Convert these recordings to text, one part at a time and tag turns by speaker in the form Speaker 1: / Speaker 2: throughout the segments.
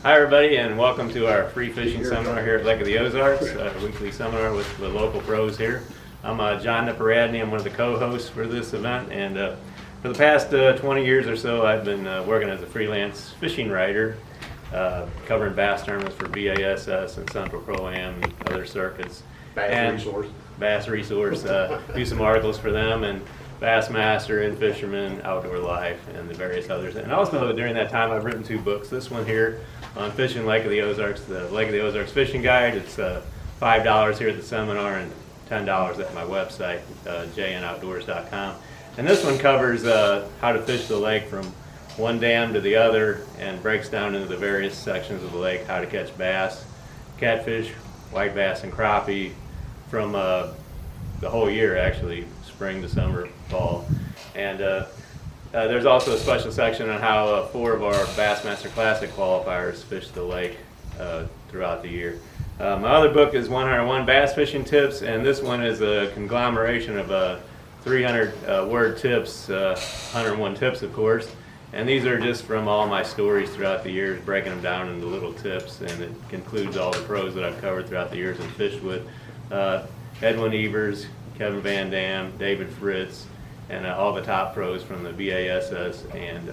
Speaker 1: Hi everybody, and welcome to our free fishing seminar here at Lake of the Ozarks, a weekly seminar with the local pros here. I'm John Neparadny. I'm one of the co-hosts for this event, and for the past 20 years or so I've been working as a freelance fishing writer, covering bass tournaments for BASS and Central Pro-Am and other circuits. Bass Resource, do some articles for them, and Bassmaster and Fisherman, Outdoor Life, and the various others. And also during that time I've written 2 books. This one here on fishing Lake of the Ozarks, the Lake of the Ozarks Fishing Guide. It's $5 here at the seminar and $10 at my website, jnoutdoors.com. And this one covers how to fish the lake from one dam to the other, and breaks down into the various sections of the lake, how to catch bass, catfish, white bass, and crappie from the whole year, actually, spring to summer, fall. And there's also a special section on how 4 of our Bassmaster Classic qualifiers fish the lake throughout the year. My other book is 101 Bass Fishing Tips, and this one is a conglomeration of 300 word tips, 101 tips of course, and these are just from all my stories throughout the years, breaking them down into little tips, and it includes all the pros that I've covered throughout the years and fished with. Edwin Evers, Kevin Van Dam, David Fritz, and all the top pros from the BASS and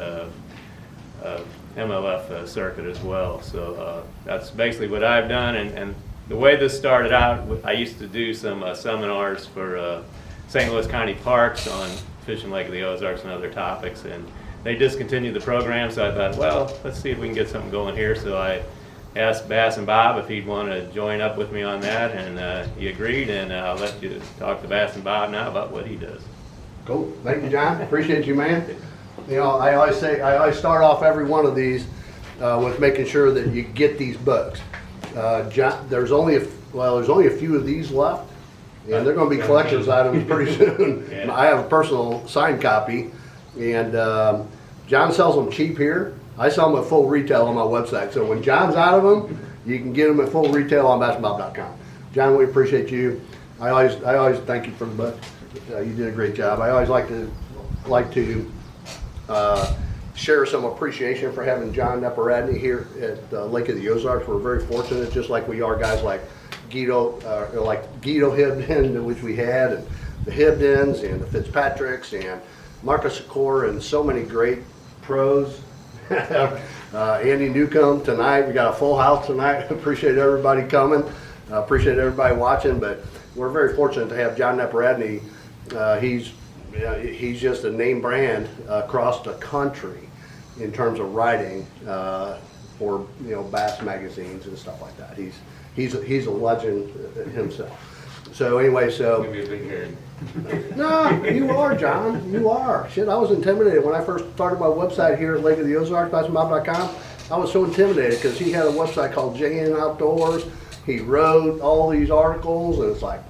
Speaker 1: MLF circuit as well. So that's basically what I've done, and the way this started out, I used to do some seminars for St. Louis County Parks on fishing Lake of the Ozarks and other topics, and they discontinued the program, so I thought, well, let's see if we can get something going here. So I asked Bass and Bob if he'd want to join up with me on that, and he agreed, and I'll let you talk to Bass and Bob now about what he does.
Speaker 2: Cool. Thank you, John. Appreciate you, man. You know, I always start off every one of these with making sure that you get these books. John, there's only a few of these left, and they're going to be collector's items pretty soon.
Speaker 1: Yeah.
Speaker 2: I have a personal signed copy, and John sells them cheap here. I sell them at full retail on my website. So when John's out of them, you can get them at full retail on bassandbob.com. John, we appreciate you. I always thank you for the book. You did a great job. I always like to share some appreciation for having John Neparadny here at Lake of the Ozarks. We're very fortunate, just like we are guys like Guido Hibden, which we had, and the Hibdens and the Fitzpatricks and Marcus Sikora, and so many great pros. Andy Newcomb tonight. We got a full house tonight. Appreciate everybody coming. Appreciate everybody watching. But we're very fortunate to have John Neparadny. He's just a name brand across the country in terms of writing for bass magazines and stuff like that. He's a legend himself. So anyway,
Speaker 1: Give me a big hearing.
Speaker 2: no, you are, John. You are. Shit, I was intimidated when I first started my website here at Lake of the Ozarks, bassandbob.com. I was so intimidated because he had a website called JN Outdoors. He wrote all these articles, and it's like,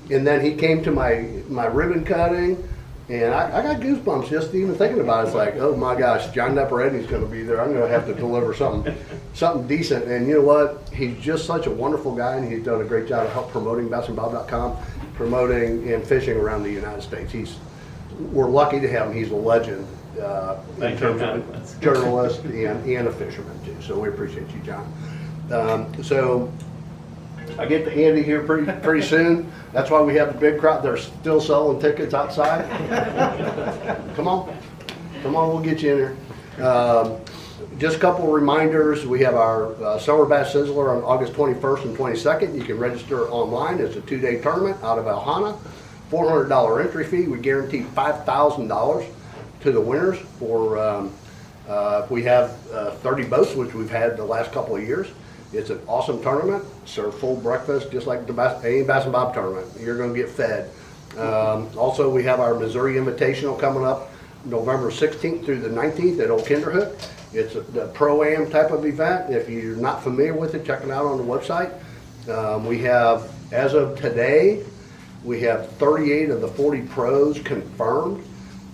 Speaker 2: and then he came to my ribbon cutting, and I got goosebumps just even thinking about it. It's like, oh my gosh, John Neparadny's going to be there. I'm going to have to deliver something decent. And you know what? He's just such a wonderful guy, and he's done a great job of help promoting bassandbob.com, promoting and fishing around the United States. We're lucky to have him. He's a legend in terms of a journalist and a fisherman too. So we appreciate you, John. So I get to Andy here pretty soon. That's why we have the big crowd. They're still selling tickets outside. Come on, we'll get you in there. Just a couple of reminders. We have our Summer Bass Sizzler on August 21st and 22nd. You can register online. It's a 2-day tournament out of Alhana. $400 entry fee. We guarantee $5,000 to the winners. We have 30 boats, which we've had the last couple of years. It's an awesome tournament. Serve full breakfast, just like any Bass and Bob tournament. You're going to get fed. Also, we have our Missouri Invitational coming up November 16th through the 19th at Old Kinderhook. It's a Pro-Am type of event. If you're not familiar with it, check it out on the website. We have, as of today, we have 38 of the 40 pros confirmed,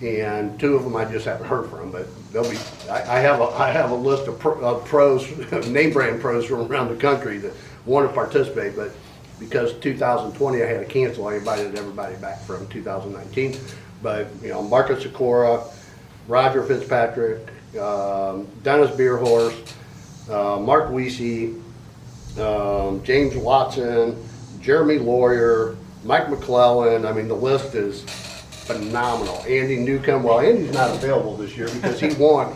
Speaker 2: and 2 of them I just haven't heard from, but they'll be. I have a list of pros, name brand pros from around the country that want to participate, but because 2020 I had to cancel, I invited everybody back from 2019. But Marcus Sikora, Roger Fitzpatrick, Dennis Beerhorse, Mark Weesey, James Watson, Jeremy Lawyer, Mike McClellan. I mean, the list is phenomenal. Andy Newcomb. Well, Andy's not available this year because he won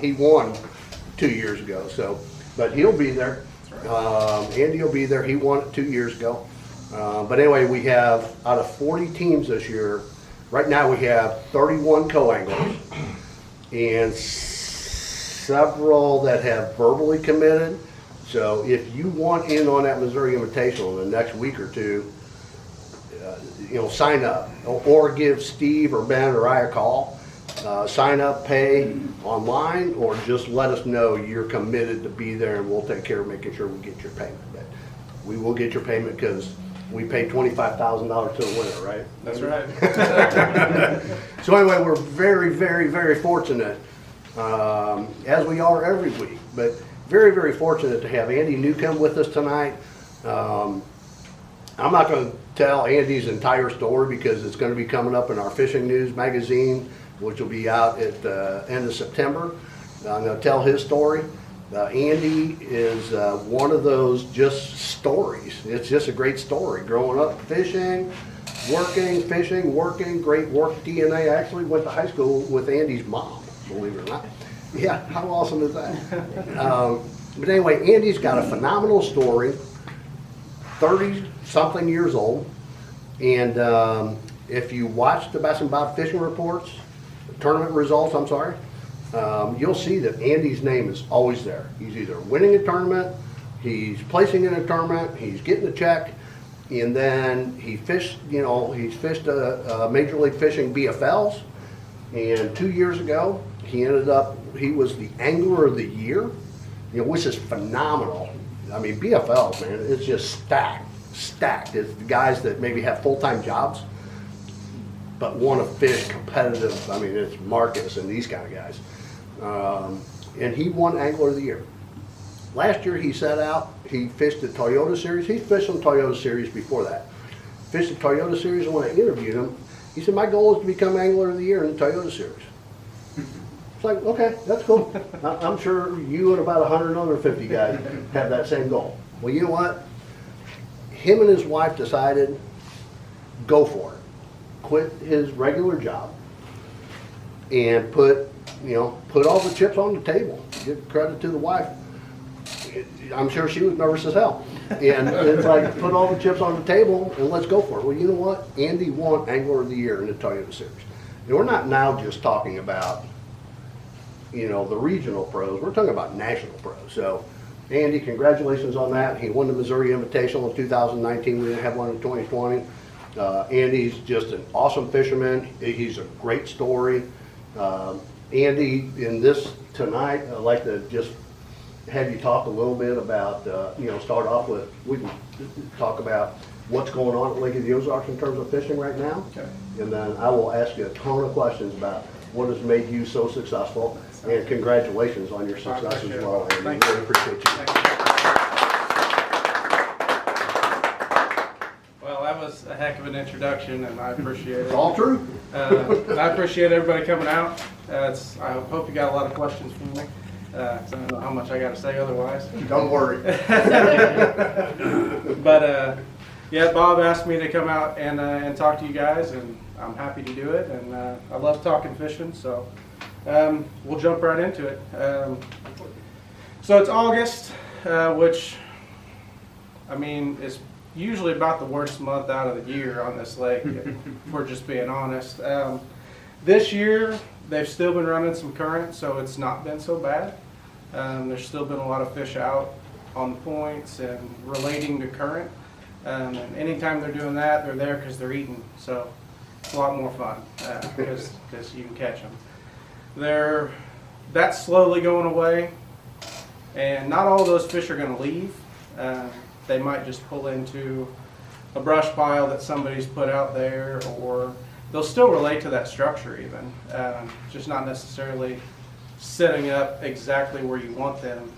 Speaker 2: 2 years ago. So, but he'll be there. Andy will be there. He won it 2 years ago. But anyway, we have out of 40 teams this year. Right now, we have 31 co-anglers and several that have verbally committed. So if you want in on that Missouri Invitational in the next week or two, sign up or give Steve or Ben or I a call. Sign up, pay online, or just let us know you're committed to be there, and we'll take care of making sure we get your payment. But we will get your payment because we pay $25,000 to the winner, right?
Speaker 3: That's right.
Speaker 2: So anyway, we're very, very, very fortunate, as we are every week, but very, very fortunate to have Andy Newcomb with us tonight. I'm not going to tell Andy's entire story because it's going to be coming up in our Fishing News magazine, which will be out at the end of September. I'm going to tell his story. Andy is one of those just stories. It's just a great story. Growing up fishing, fishing, working, great work DNA. I actually went to high school with Andy's mom, believe it or not. Yeah, how awesome is that? But anyway, Andy's got a phenomenal story, 30-something years old. And if you watch the Bass and Bob fishing reports, tournament results, I'm sorry, you'll see that Andy's name is always there. He's either winning a tournament, he's placing in a tournament, he's getting a check, and then he fished, he's fished a Major League Fishing BFLs, and 2 years ago, he was the Angler of the Year, which is phenomenal. I mean, BFLs, man, it's just stacked. It's the guys that maybe have full-time jobs, but want to fish competitive. I mean, it's Marcus and these kind of guys. And he won Angler of the Year. Last year he set out, he fished the Toyota Series. He's fished some Toyota Series before that. Fished the Toyota Series, and when I interviewed him, he said, my goal is to become Angler of the Year in the Toyota Series. It's like, okay, that's cool. I'm sure you and about 150 guys have that same goal. Well, you know what? Him and his wife decided, go for it. Quit his regular job and put all the chips on the table. Give credit to the wife. I'm sure she was nervous as hell. And it's like, put all the chips on the table and let's go for it. Well, you know what? Andy won Angler of the Year in the Toyota Series. And we're not now just talking about, the regional pros. We're talking about national pros. So, Andy, congratulations on that. He won the Missouri Invitational in 2019. We didn't have one in 2020. Andy's just an awesome fisherman. He's a great story. Andy, in this tonight, I'd like to just have you talk a little bit about, start off with, we can talk about what's going on at Lake of the Ozarks in terms of fishing right now.
Speaker 3: Okay.
Speaker 2: And then I will ask you a ton of questions about what has made you so successful. And congratulations on your success as well, Andy.
Speaker 3: Thank you.
Speaker 2: Really appreciate you.
Speaker 3: Thank you. Well, that was a heck of an introduction, and I appreciate it.
Speaker 2: It's all true.
Speaker 3: I appreciate everybody coming out. I hope you got a lot of questions for me. I don't know how much I got to say otherwise.
Speaker 2: Don't worry.
Speaker 3: But yeah, Bob asked me to come out and talk to you guys, and I'm happy to do it. And I love talking fishing, so we'll jump right into it. So it's August, which, I mean, is usually about the worst month out of the year on this lake, if we're just being honest. This year, they've still been running some current, so it's not been so bad. There's still been a lot of fish out on the points and relating to current. And anytime they're doing that, they're there because they're eating. So it's a lot more fun because you can catch them. That's slowly going away, and not all those fish are going to leave. They might just pull into a brush pile that somebody's put out there, or they'll still relate to that structure even, just not necessarily setting up exactly where you want them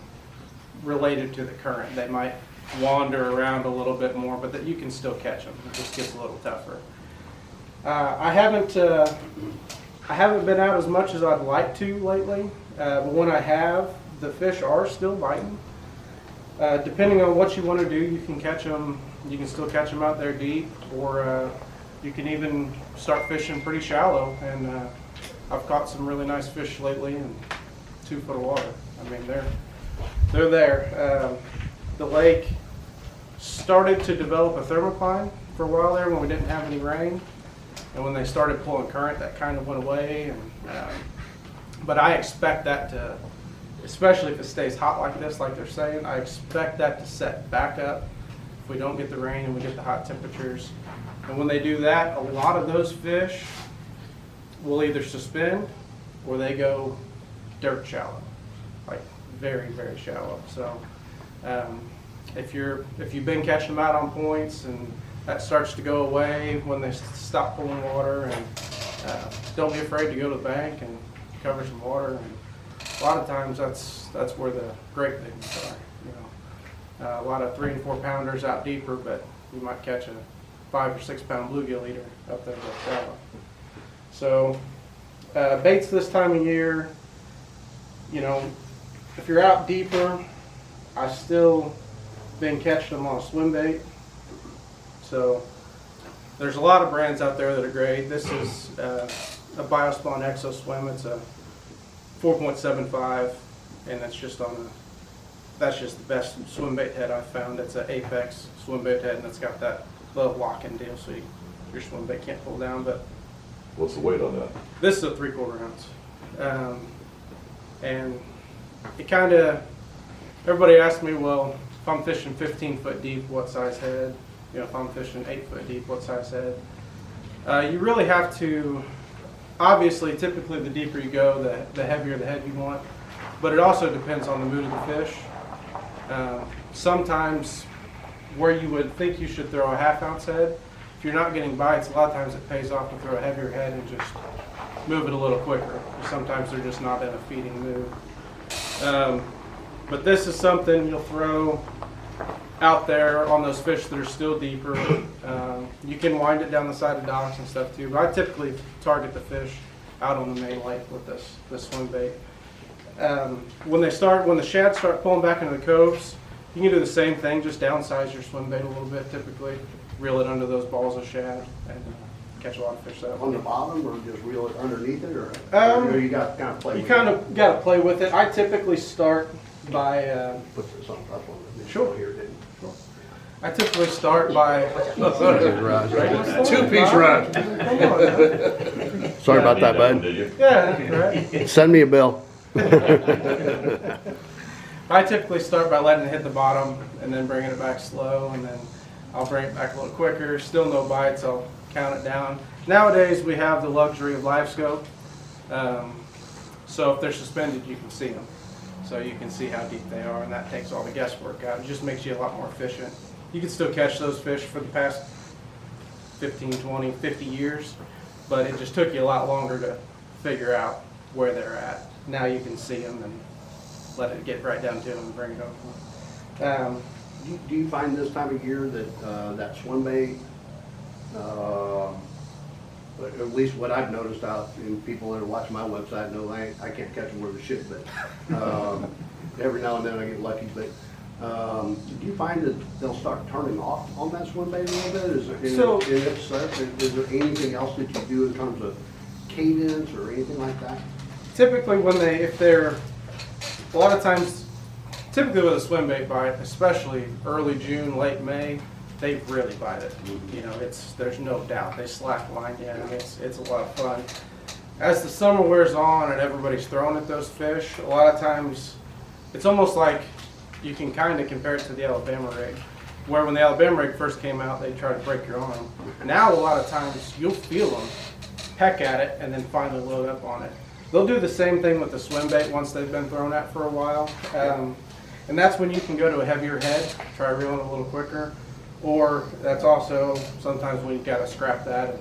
Speaker 3: related to the current. They might wander around a little bit more, but that you can still catch them. It just gets a little tougher. I haven't been out as much as I'd like to lately, but when I have, the fish are still biting. Depending on what you want to do, you can catch them. You can still catch them out there deep, or you can even start fishing pretty shallow. And I've caught some really nice fish lately in 2 foot of water. I mean, they're there. The lake started to develop a thermocline for a while there when we didn't have any rain, and when they started pulling current, that kind of went away. And but I expect that to, especially if it stays hot like this, like they're saying, I expect that to set back up if we don't get the rain and we get the hot temperatures. And when they do that, a lot of those fish will either suspend or they go dirt shallow, like very, very shallow. So if you've been catching them out on points and that starts to go away when they stop pulling water, and don't be afraid to go to the bank and cover some water. And a lot of times that's where the great things are. You know, a lot of 3 and 4 pounders out deeper, but you might catch a 5 or 6 pound bluegill eater up there real shallow. So baits this time of year, you know, if you're out deeper, I still been catching them on a swim bait. So there's a lot of brands out there that are great. This is a Biospawn Exo Swim. It's a 4.75, and that's just the best swim bait head I've found. It's an Apex swim bait head, and it's got that little lock-in deal, so your swim bait can't pull down. But
Speaker 4: what's the weight on that?
Speaker 3: this is a 3/4 ounce, and it kind of, everybody asks me, well, if I'm fishing 15 foot deep, what size head? You know, if I'm fishing 8 foot deep, what size head? You really have to, obviously, typically the deeper you go, the heavier the head you want, but it also depends on the mood of the fish. Sometimes where you would think you should throw a 1/2 ounce head, if you're not getting bites, a lot of times it pays off to throw a heavier head and just move it a little quicker. Sometimes they're just not in a feeding mood. But this is something you'll throw out there on those fish that are still deeper. You can wind it down the side of docks and stuff too, but I typically target the fish out on the main lake with this swim bait. When the shads start pulling back into the coves, you can do the same thing, just downsize your swim bait a little bit typically, reel it under those balls of shad, and catch a lot of fish that way.
Speaker 2: On the bottom, or just reel it underneath it, or you got to kind of play
Speaker 3: You
Speaker 2: with
Speaker 3: kind
Speaker 2: it?
Speaker 3: of got to play with it. I typically start by,
Speaker 2: Put this on top of it.
Speaker 3: Sure.
Speaker 2: Here, didn't
Speaker 3: I typically start by,
Speaker 5: 2-piece run.
Speaker 2: Sorry about that, bud.
Speaker 4: Did you?
Speaker 3: yeah, right.
Speaker 2: Send me a bill.
Speaker 3: I typically start by letting it hit the bottom and then bringing it back slow, and then I'll bring it back a little quicker. Still no bites, I'll count it down. Nowadays we have the luxury of live scope, so if they're suspended you can see them. So you can see how deep they are, and that takes all the guesswork out. It just makes you a lot more efficient. You can still catch those fish for the past 15, 20, 50 years, but it just took you a lot longer to figure out where they're at. Now you can see them and let it get right down to them and bring it over.
Speaker 2: Do you find this time of year that that swim bait, at least what I've noticed out in people that are watching my website know I can't catch them where they should, but every now and then I get lucky. But do you find that they'll start turning off on that swim bait a little bit? Is there anything else that you do in terms of cadence or anything like that?
Speaker 3: Typically if they're, a lot of times, typically with a swim bait bite, especially early June, late May, they really bite it. You know, there's no doubt. They slack line in, and it's a lot of fun. As the summer wears on and everybody's throwing at those fish, a lot of times it's almost like you can kind of compare it to the Alabama rig, where when the Alabama rig first came out, they tried to break your arm. Now a lot of times you'll feel them peck at it and then finally load up on it. They'll do the same thing with the swim bait once they've been thrown at for a while. And that's when you can go to a heavier head, try reeling a little quicker. Or that's also sometimes when you got to scrap that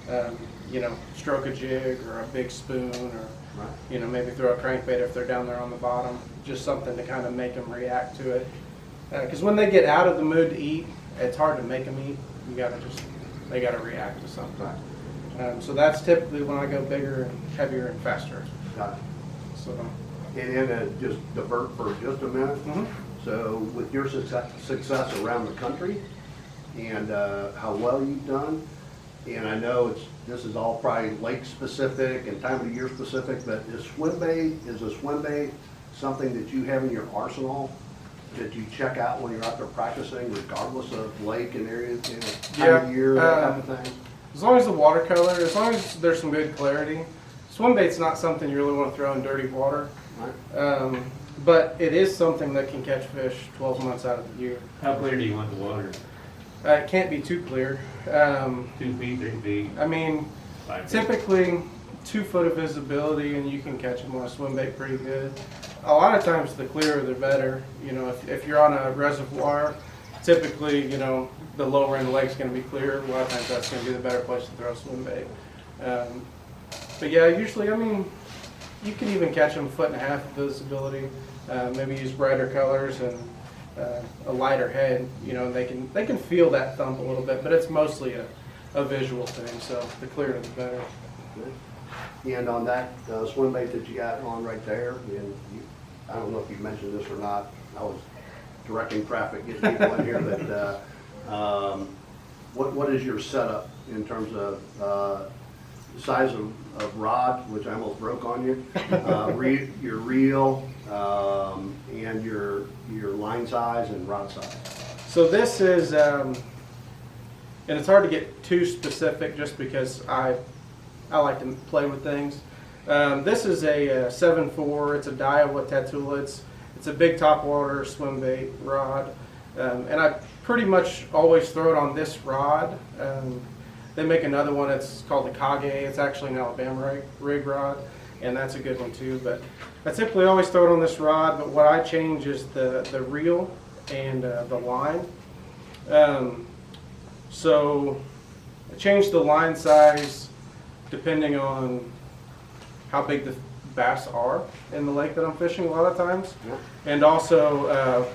Speaker 3: and, you know, stroke a jig or a big spoon, or, you know, maybe throw a crankbait if they're down there on the bottom. Just something to kind of make them react to it. Because when they get out of the mood to eat, it's hard to make them eat. They got to react to something. So that's typically when I go bigger and heavier and faster.
Speaker 2: Got it.
Speaker 3: So
Speaker 2: And then just divert for just a minute.
Speaker 3: Mhm.
Speaker 2: So with your success around the country and how well you've done, and I know this is all probably lake specific and time of the year specific, but is a swim bait something that you have in your arsenal that you check out when you're out there practicing, regardless of lake and areas, time of
Speaker 3: Yeah,
Speaker 2: year, that type of thing?
Speaker 3: As long as the watercolor, as long as there's some good clarity. Swim bait's not something you really want to throw in dirty water.
Speaker 2: Right.
Speaker 3: But it is something that can catch fish 12 months out of the year.
Speaker 1: How clear do you want the water?
Speaker 3: It can't be too clear.
Speaker 1: 2 feet, 3 feet,
Speaker 3: I mean,
Speaker 1: 5 feet?
Speaker 3: typically 2 foot of visibility and you can catch them on a swim bait pretty good. A lot of times the clearer the better. You know, if you're on a reservoir, typically, you know, the lower end of the lake's going to be clear. A lot of times that's going to be the better place to throw a swim bait. But yeah, usually, I mean, you can even catch them 1.5 foot of visibility. Maybe use brighter colors and a lighter head. You know, they can feel that thump a little bit, but it's mostly a visual thing. So the clearer the better.
Speaker 2: Good. And on that swim bait that you got on right there, and I don't know if you mentioned this or not, I was directing traffic, getting people in here, but what is your setup in terms of size of rod, which I almost broke on you, your reel, and your line size and rod size?
Speaker 3: So this is, and it's hard to get too specific just because I like to play with things. This is a 7.4. It's a Daiwa Tatula. It's a big topwater swim bait rod, and I pretty much always throw it on this rod. They make another one. It's called the Kage. It's actually an Alabama rig rod, and that's a good one too. But I typically always throw it on this rod. But what I change is the reel and the line. So I change the line size depending on how big the bass are in the lake that I'm fishing a lot of times. And also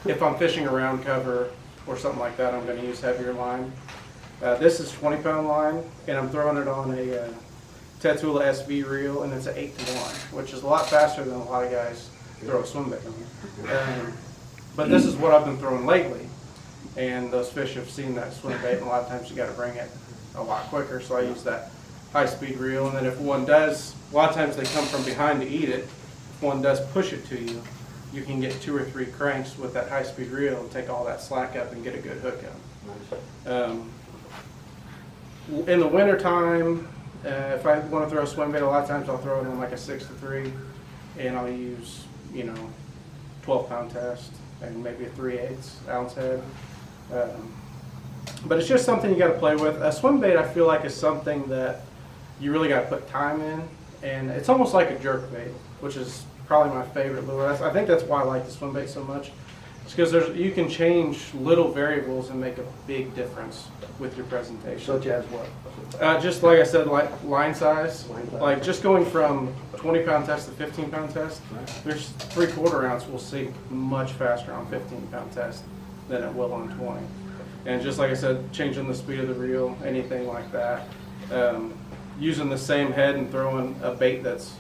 Speaker 3: if I'm fishing around cover or something like that, I'm going to use heavier line. This is 20-pound line, and I'm throwing it on a Tatula SV reel, and it's an 8-to-1, which is a lot faster than a lot of guys throw a swim bait on. But this is what I've been throwing lately, and those fish have seen that swim bait, and a lot of times you got to bring it a lot quicker, so I use that high-speed reel. And then if one does, a lot of times they come from behind to eat it. If one does push it to you, you can get 2 or 3 cranks with that high-speed reel and take all that slack up and get a good hook in. In the winter time, if I want to throw a swim bait, a lot of times I'll throw it in like a 6-to-3, and I'll use, 12-pound test and maybe a 3/8 ounce head. But it's just something you got to play with. A swim bait, I feel like, is something that you really got to put time in, and it's almost like a jerk bait, which is probably my favorite lure. I think that's why I like the swim bait so much. It's because you can change little variables and make a big difference with your presentation.
Speaker 2: Such as what?
Speaker 3: Just like I said, like line size.
Speaker 2: Line size.
Speaker 3: Like just going from 20-pound test to 15-pound test, there's 3/4 ounce will sink much faster on 15-pound test than it will on 20. And just like I said, changing the speed of the reel, anything like that. Using the same head and throwing a bait that's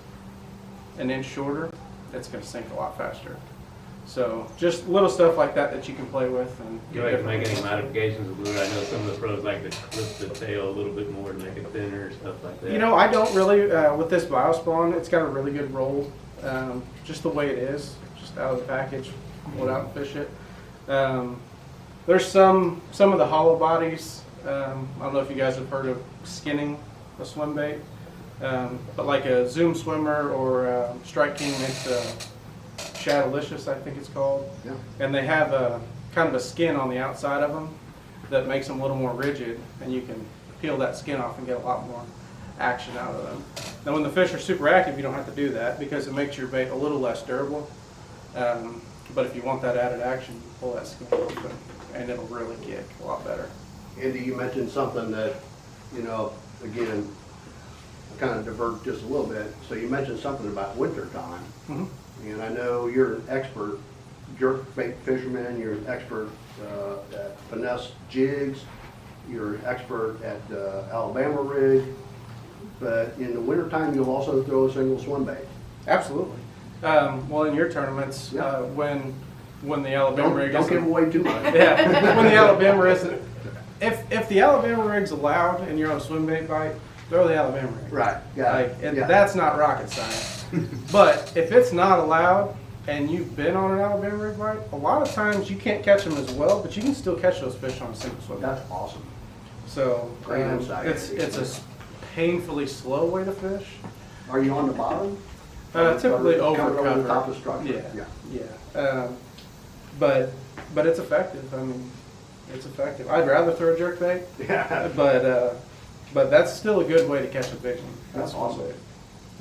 Speaker 3: an inch shorter, it's going to sink a lot faster. So just little stuff like that you can play with. And
Speaker 1: You like to make any modifications with lure? I know some of the pros like to clip the tail a little bit more to make it thinner or stuff like that.
Speaker 3: I don't really, with this Biospawn, it's got a really good roll, just the way it is, just out of the package, pull it out and fish it. There's some of the hollow bodies, I don't know if you guys have heard of skinning a swim bait, but like a Zoom Swimmer or Strike King makes a Shadowlicious, I think it's called.
Speaker 2: Yeah.
Speaker 3: And they have a kind of a skin on the outside of them that makes them a little more rigid, and you can peel that skin off and get a lot more action out of them. Now when the fish are super active, you don't have to do that because it makes your bait a little less durable. But if you want that added action, you pull that skin off and it'll really kick a lot better.
Speaker 2: Andy, you mentioned something that, again, I kind of divert just a little bit. So you mentioned something about winter time.
Speaker 3: Mm-hmm.
Speaker 2: And I know you're an expert jerk bait fisherman, you're an expert at finesse jigs, you're an expert at Alabama rig, but in the wintertime you'll also throw a single swim bait.
Speaker 3: Absolutely. Well, in your tournaments,
Speaker 2: Yeah.
Speaker 3: when the Alabama rig
Speaker 2: Don't give
Speaker 3: isn't,
Speaker 2: away too much.
Speaker 3: yeah, when the Alabama isn't, if the Alabama rig's allowed and you're on a swim bait bite, throw the Alabama rig.
Speaker 2: Right, yeah.
Speaker 3: Like,
Speaker 2: yeah.
Speaker 3: that's not rocket science. But if it's not allowed and you've been on an Alabama rig bite, a lot of times you can't catch them as well, but you can still catch those fish on a single swim bait.
Speaker 2: That's awesome.
Speaker 3: So
Speaker 2: Great insight.
Speaker 3: it's a painfully slow way to fish.
Speaker 2: Are you on the bottom?
Speaker 3: Typically
Speaker 2: Or
Speaker 3: over
Speaker 2: covered
Speaker 3: cover.
Speaker 2: the top of the structure?
Speaker 3: Yeah. But it's effective. I mean, it's effective. I'd rather throw a jerkbait,
Speaker 2: Yeah.
Speaker 3: but that's still a good way to catch a big one.
Speaker 2: That's awesome.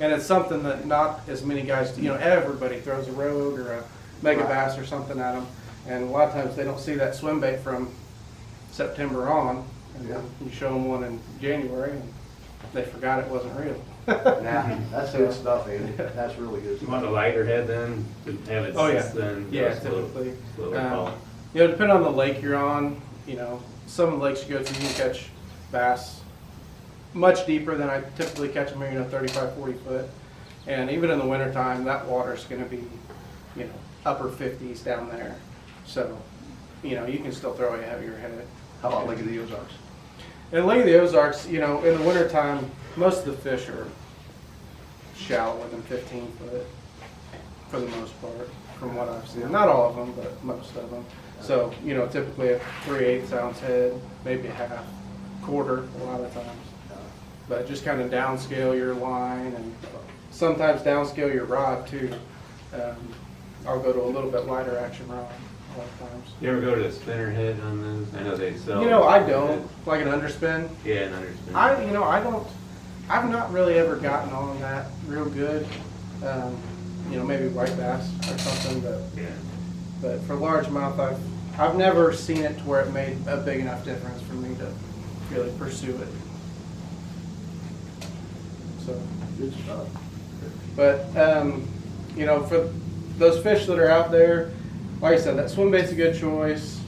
Speaker 3: And it's something that not as many guys do. You know, everybody throws a rogue or a mega
Speaker 2: Right.
Speaker 3: bass or something at them, and a lot of times they don't see that swim bait from September on. And then you show them one in January, and they forgot it wasn't real.
Speaker 2: Yeah, that's good stuff, Andy. That's really good
Speaker 1: You
Speaker 2: stuff.
Speaker 1: want a lighter head then, to have it
Speaker 3: Oh, yeah.
Speaker 1: then?
Speaker 3: Yeah,
Speaker 1: go slow-
Speaker 3: typically.
Speaker 1: slowly fall.
Speaker 3: You know, depending on the lake you're on, you know, some of the lakes you go to, you can catch bass much deeper than I typically catch them here, you know, 35, 40 foot. And even in the wintertime, that water's gonna be, you know, upper 50s down there. So, you know, you can still throw a heavier head.
Speaker 2: How about Lake of the Ozarks?
Speaker 3: And Lake of the Ozarks, you know, in the wintertime, most of the fish are shallow, within 15 foot, for the most part, from what I've seen. Not all of them, but most of them. So, you know, typically a 3/8 ounce head, maybe a half, quarter a lot of times. But just kind of downscale your line and sometimes downscale your rod too. I'll go to a little bit lighter action rod a lot of times.
Speaker 1: You ever go to the spinner head on those? I know they sell.
Speaker 3: You know, I don't, like an underspin.
Speaker 1: Yeah, an underspin.
Speaker 3: I don't, I've not really ever gotten on that real good. You know, maybe white bass or something,
Speaker 1: Yeah.
Speaker 3: but for largemouth, I've never seen it to where it made a big enough difference for me to really pursue it. So,
Speaker 2: Good stuff.
Speaker 3: but, you know, for those fish that are out there, like I said, that swim bait's a good choice.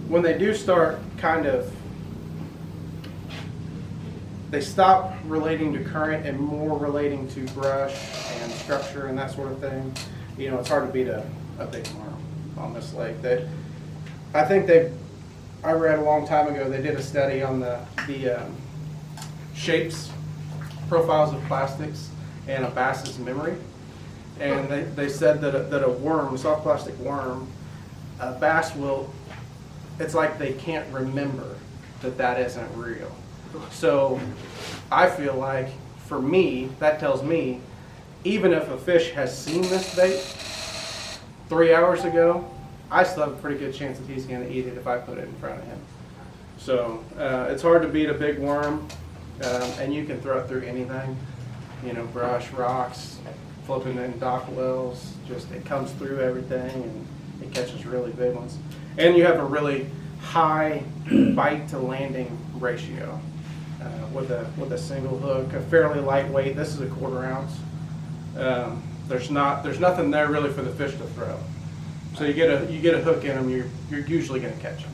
Speaker 3: When they do start kind of, they stop relating to current and more relating to brush and structure and that sort of thing, you know, it's hard to beat a big worm on this lake. I read a long time ago, they did a study on the shapes, profiles of plastics, and a bass's memory. And they said that a worm, a soft plastic worm, a bass will, it's like they can't remember that isn't real. So I feel like, for me, that tells me, even if a fish has seen this bait 3 hours ago, I still have a pretty good chance that he's going to eat it if I put it in front of him. So it's hard to beat a big worm, and you can throw it through anything, you know, brush, rocks, flipping in dock wells, just it comes through everything and it catches really big ones. And you have a really high bite to landing ratio with a single hook, a fairly lightweight. This is a 1/4 ounce. There's nothing there really for the fish to throw. So you get a hook in them, you're usually going to catch them.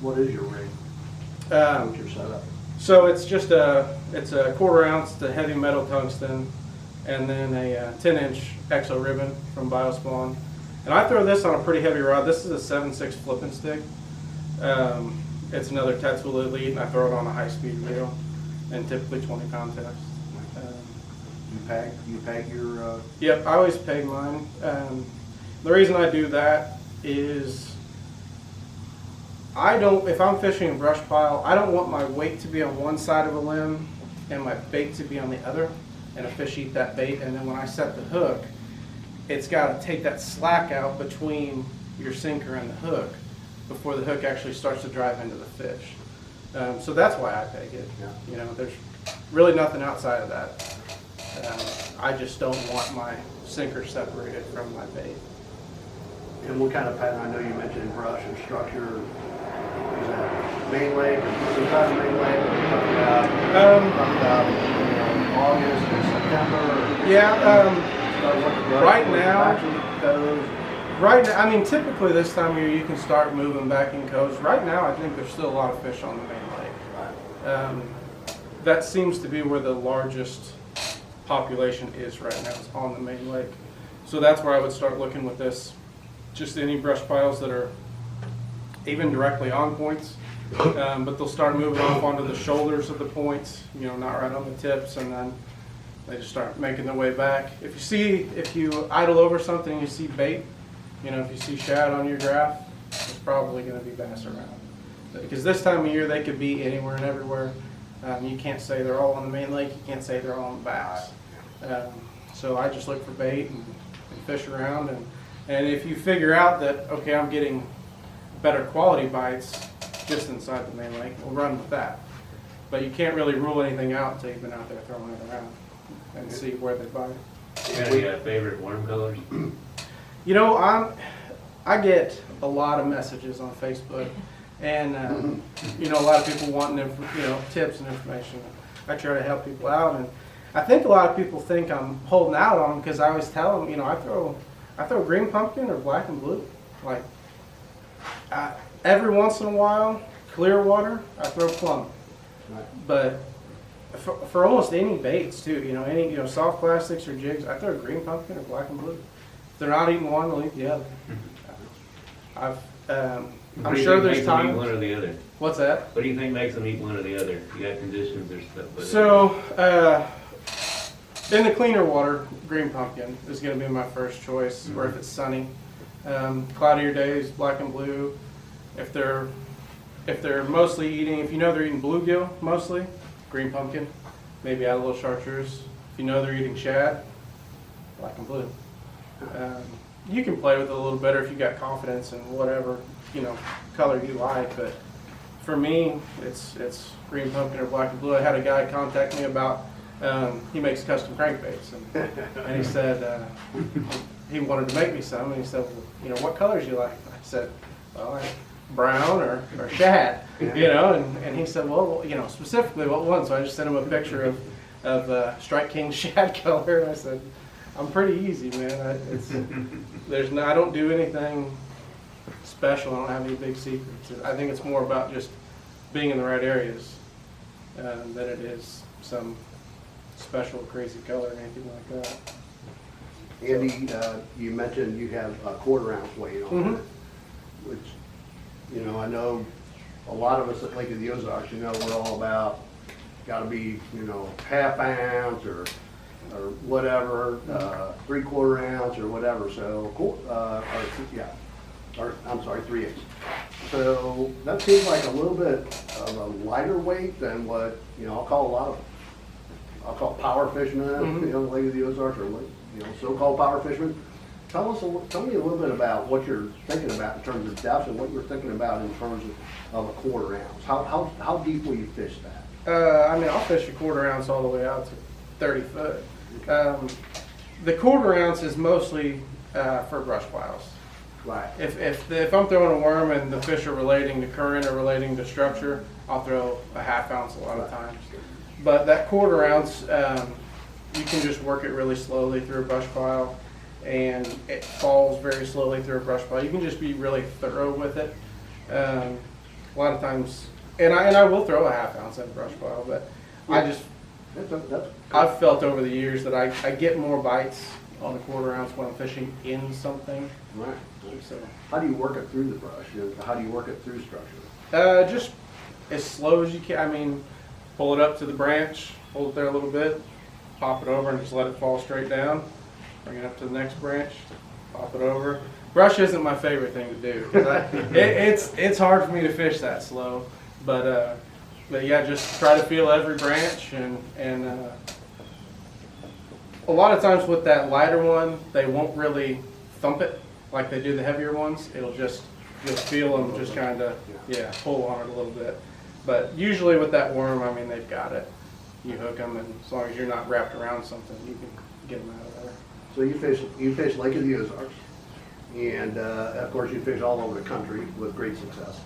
Speaker 2: What is your rig? What's your setup?
Speaker 3: So it's just it's a 1/4 ounce, the heavy metal tungsten, and then a 10-inch exo ribbon from Biospawn. And I throw this on a pretty heavy rod. This is a 7/6 flipping stick. It's another Tetsuo Elite, and I throw it on a high-speed reel, and typically 20-pound test.
Speaker 2: You peg your,
Speaker 3: Yep, I always peg mine. The reason I do that is if I'm fishing a brush pile, I don't want my weight to be on one side of a limb and my bait to be on the other, and a fish eat that bait, and then when I set the hook, it's got to take that slack out between your sinker and the hook before the hook actually starts to drive into the fish. So that's why I peg it.
Speaker 2: Yeah.
Speaker 3: You know, there's really nothing outside of that. I just don't want my sinker separated from my bait.
Speaker 2: and what kind of pattern? I know you mentioned brush and structure. Is that main lake or some kind of main lake? Or talking about you know, August and September?
Speaker 3: Yeah, right now,
Speaker 2: Actually, those.
Speaker 3: right now, I mean, typically this time of year you can start moving back in coast. Right now, I think there's still a lot of fish on the main lake.
Speaker 2: Right.
Speaker 3: That seems to be where the largest population is right now, is on the main lake. So that's where I would start looking with this. Just any brush piles that are even directly on points, but they'll start moving off onto the shoulders of the points, not right on the tips, and then they just start making their way back. If you idle over something and you see bait, if you see shad on your graph, it's probably going to be bass around. Because this time of year they could be anywhere and everywhere. You can't say they're all on the main lake, you can't say they're all on the backs. So I just look for bait and fish around, and if you figure out that, okay, I'm getting better quality bites just inside the main lake, we'll run with that. But you can't really rule anything out until you've been out there throwing it around and see where they bite.
Speaker 1: You got any favorite worm colors?
Speaker 3: I get a lot of messages on Facebook, and a lot of people wanting tips and information. I try to help people out, and I think a lot of people think I'm holding out on them because I always tell them, I throw green pumpkin or black and blue. Like every once in a while, clear water, I throw plum.
Speaker 2: Right.
Speaker 3: But for almost any baits too, any soft plastics or jigs, I throw green pumpkin or black and blue. If they're not eating one, they'll eat the other. I'm sure there's times.
Speaker 1: One or the other.
Speaker 3: What's that?
Speaker 1: What do you think makes them eat one or the other? You got conditions or stuff?
Speaker 3: So, in the cleaner water, green pumpkin is going to be my first choice, or if it's sunny. Cloudier days, black and blue. If they're mostly eating, if they're eating bluegill mostly, green pumpkin. Maybe add a little chartreuse. If they're eating shad, black and blue. You can play with it a little better if you got confidence in whatever color you like, but for me, it's green pumpkin or black and blue. I had a guy contact me about he makes custom crankbaits, and he said he wanted to make me some, and he said, well, what colors you like? I said, well, I like brown or shad, and he said, well, specifically what one? So I just sent him a picture of Strike King shad color, and I said, I'm pretty easy, man. I don't do anything special. I don't have any big secrets. I think it's more about just being in the right areas than it is some special crazy color or anything like that.
Speaker 2: Andy, you mentioned you have a 1/4 ounce weight on it, which, I know a lot of us at Lake of the Ozarks, we're all about, got to be, 1/2 ounce or whatever, 3/4 ounce or whatever. So, 3/8. So that seems like a little bit of a lighter weight than what I'll call power fishermen, Lake of the Ozarks, or so-called power fishermen. Tell me a little bit about what you're thinking about in terms of depth, and what you're thinking about in terms of a 1/4 ounce. How deep will you fish that?
Speaker 3: I'll fish a 1/4 ounce all the way out to 30 foot. The 1/4 ounce is mostly for brush piles.
Speaker 2: Right.
Speaker 3: If I'm throwing a worm and the fish are relating to current or relating to structure, I'll throw a 1/2 ounce a lot of times. But that 1/4 ounce, you can just work it really slowly through a brush pile, and it falls very slowly through a brush pile. You can just be really thorough with it. A lot of times, and I will throw a 1/2 ounce in a brush pile, but I've felt over the years that I get more bites on a 1/4 ounce when I'm fishing in something.
Speaker 2: Right.
Speaker 3: So,
Speaker 2: How do you work it through the brush? How do you work it through structure?
Speaker 3: just as slow as you can. Pull it up to the branch, hold it there a little bit, pop it over, and just let it fall straight down. Bring it up to the next branch, pop it over. Brush isn't my favorite thing to do, because it's hard for me to fish that slow. But yeah, just try to feel every branch, and a lot of times with that lighter one, they won't really thump it like they do the heavier ones. You'll feel them just kind of pull on it a little bit. But usually with that worm, they've got it. You hook them, and as long as you're not wrapped around something, you can get them out of there.
Speaker 2: So you fish Lake of the Ozarks, and of course you fish all over the country with great success.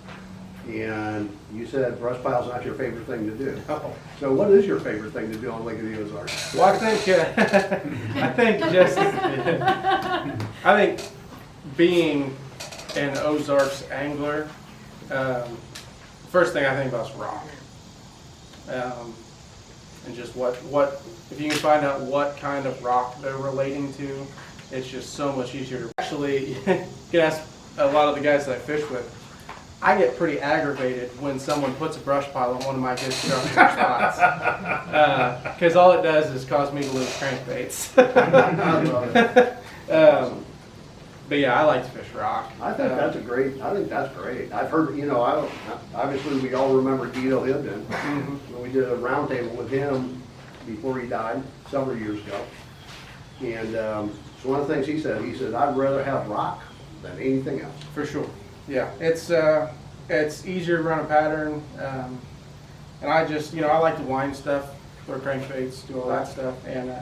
Speaker 2: And you said brush pile's not your favorite thing to do.
Speaker 3: Oh.
Speaker 2: So what is your favorite thing to do on Lake of the Ozarks?
Speaker 3: Well, I think being an Ozarks angler, first thing I think about is rock. and just what if you can find out what kind of rock they're relating to, it's just so much easier to actually. You can ask a lot of the guys that I fish with. I get pretty aggravated when someone puts a brush pile on one of my good structured spots, because all it does is cause me to lose crankbaits. But yeah, I like to fish rock.
Speaker 2: I think that's great. I've heard, obviously we all remember Guido Hibden.
Speaker 3: Mhm.
Speaker 2: We did a roundtable with him before he died several years ago. And so one of the things he said, I'd rather have rock than anything else.
Speaker 3: For sure. Yeah, it's easier to run a pattern, and I just I like to wind stuff, throw crankbaits, do all that stuff, and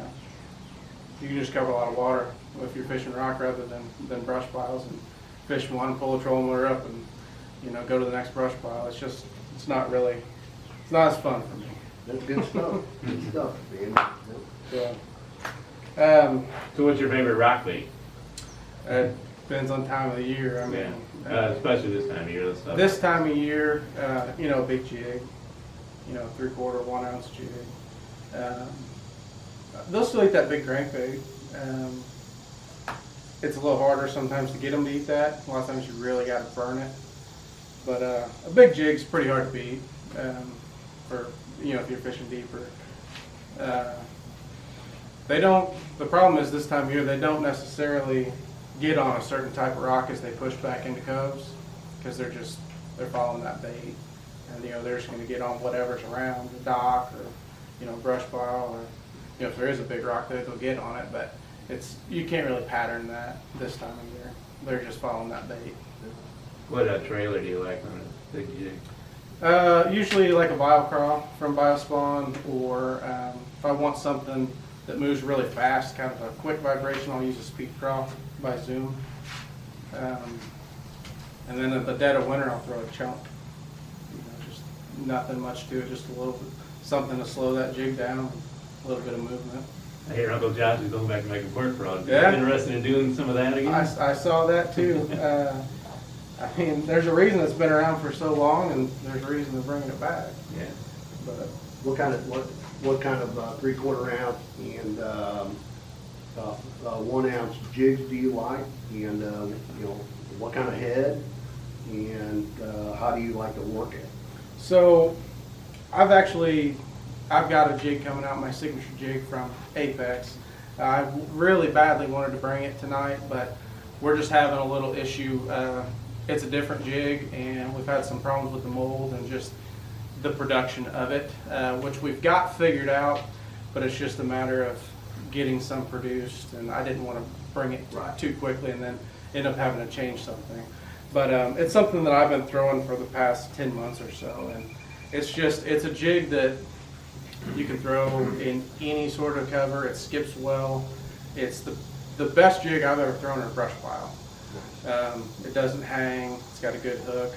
Speaker 3: you can just cover a lot of water if you're fishing rock rather than brush piles, and fish one, pull a trolling motor up, and go to the next brush pile. It's not as fun for me.
Speaker 2: That's good stuff. Good stuff, man.
Speaker 3: So,
Speaker 1: So what's your favorite rock bait?
Speaker 3: it depends on time of the year. I mean.
Speaker 1: Especially this time of year.
Speaker 3: This time of year, big jig, 3/4, 1 ounce jig. They'll still eat that big crankbait. It's a little harder sometimes to get them to eat that. A lot of times you really got to burn it. But a big jig's pretty hard to beat for if you're fishing deeper. The problem is this time of year they don't necessarily get on a certain type of rock as they push back into coves, because they're following that bait, and they're just going to get on whatever's around the dock or brush pile, or if there is a big rock there they'll get on it, but you can't really pattern that this time of year. They're just following that bait.
Speaker 1: What trailer do you like on a big jig?
Speaker 3: Usually like a BioCraw from BioSpawn, or if I want something that moves really fast, kind of a quick vibration, I'll use a Speed Craw by Zoom. And then at the dead of winter, I'll throw a chunk. Just nothing much to it, just a little bit, something to slow that jig down, a little bit of movement.
Speaker 1: I hear Uncle Josh is going back to making pork rods.
Speaker 3: Yeah.
Speaker 1: You interested in doing some of that again?
Speaker 3: I saw that too. There's a reason it's been around for so long, and there's a reason they're bringing it back.
Speaker 1: Yeah.
Speaker 3: But
Speaker 2: What kind of 3/4 ounce and 1 ounce jigs do you like? And what kind of head? And how do you like to work it?
Speaker 3: so, I've got a jig coming out, my signature jig from Apex. I really badly wanted to bring it tonight, but we're just having a little issue. It's a different jig, and we've had some problems with the mold and just the production of it, which we've got figured out, but it's just a matter of getting some produced, and I didn't want to bring it too quickly and then end up having to change something. But it's something that I've been throwing for the past 10 months or so, and it's a jig that you can throw in any sort of cover. It skips well. It's the best jig I've ever thrown in a brush pile. It doesn't hang. It's got a good hook.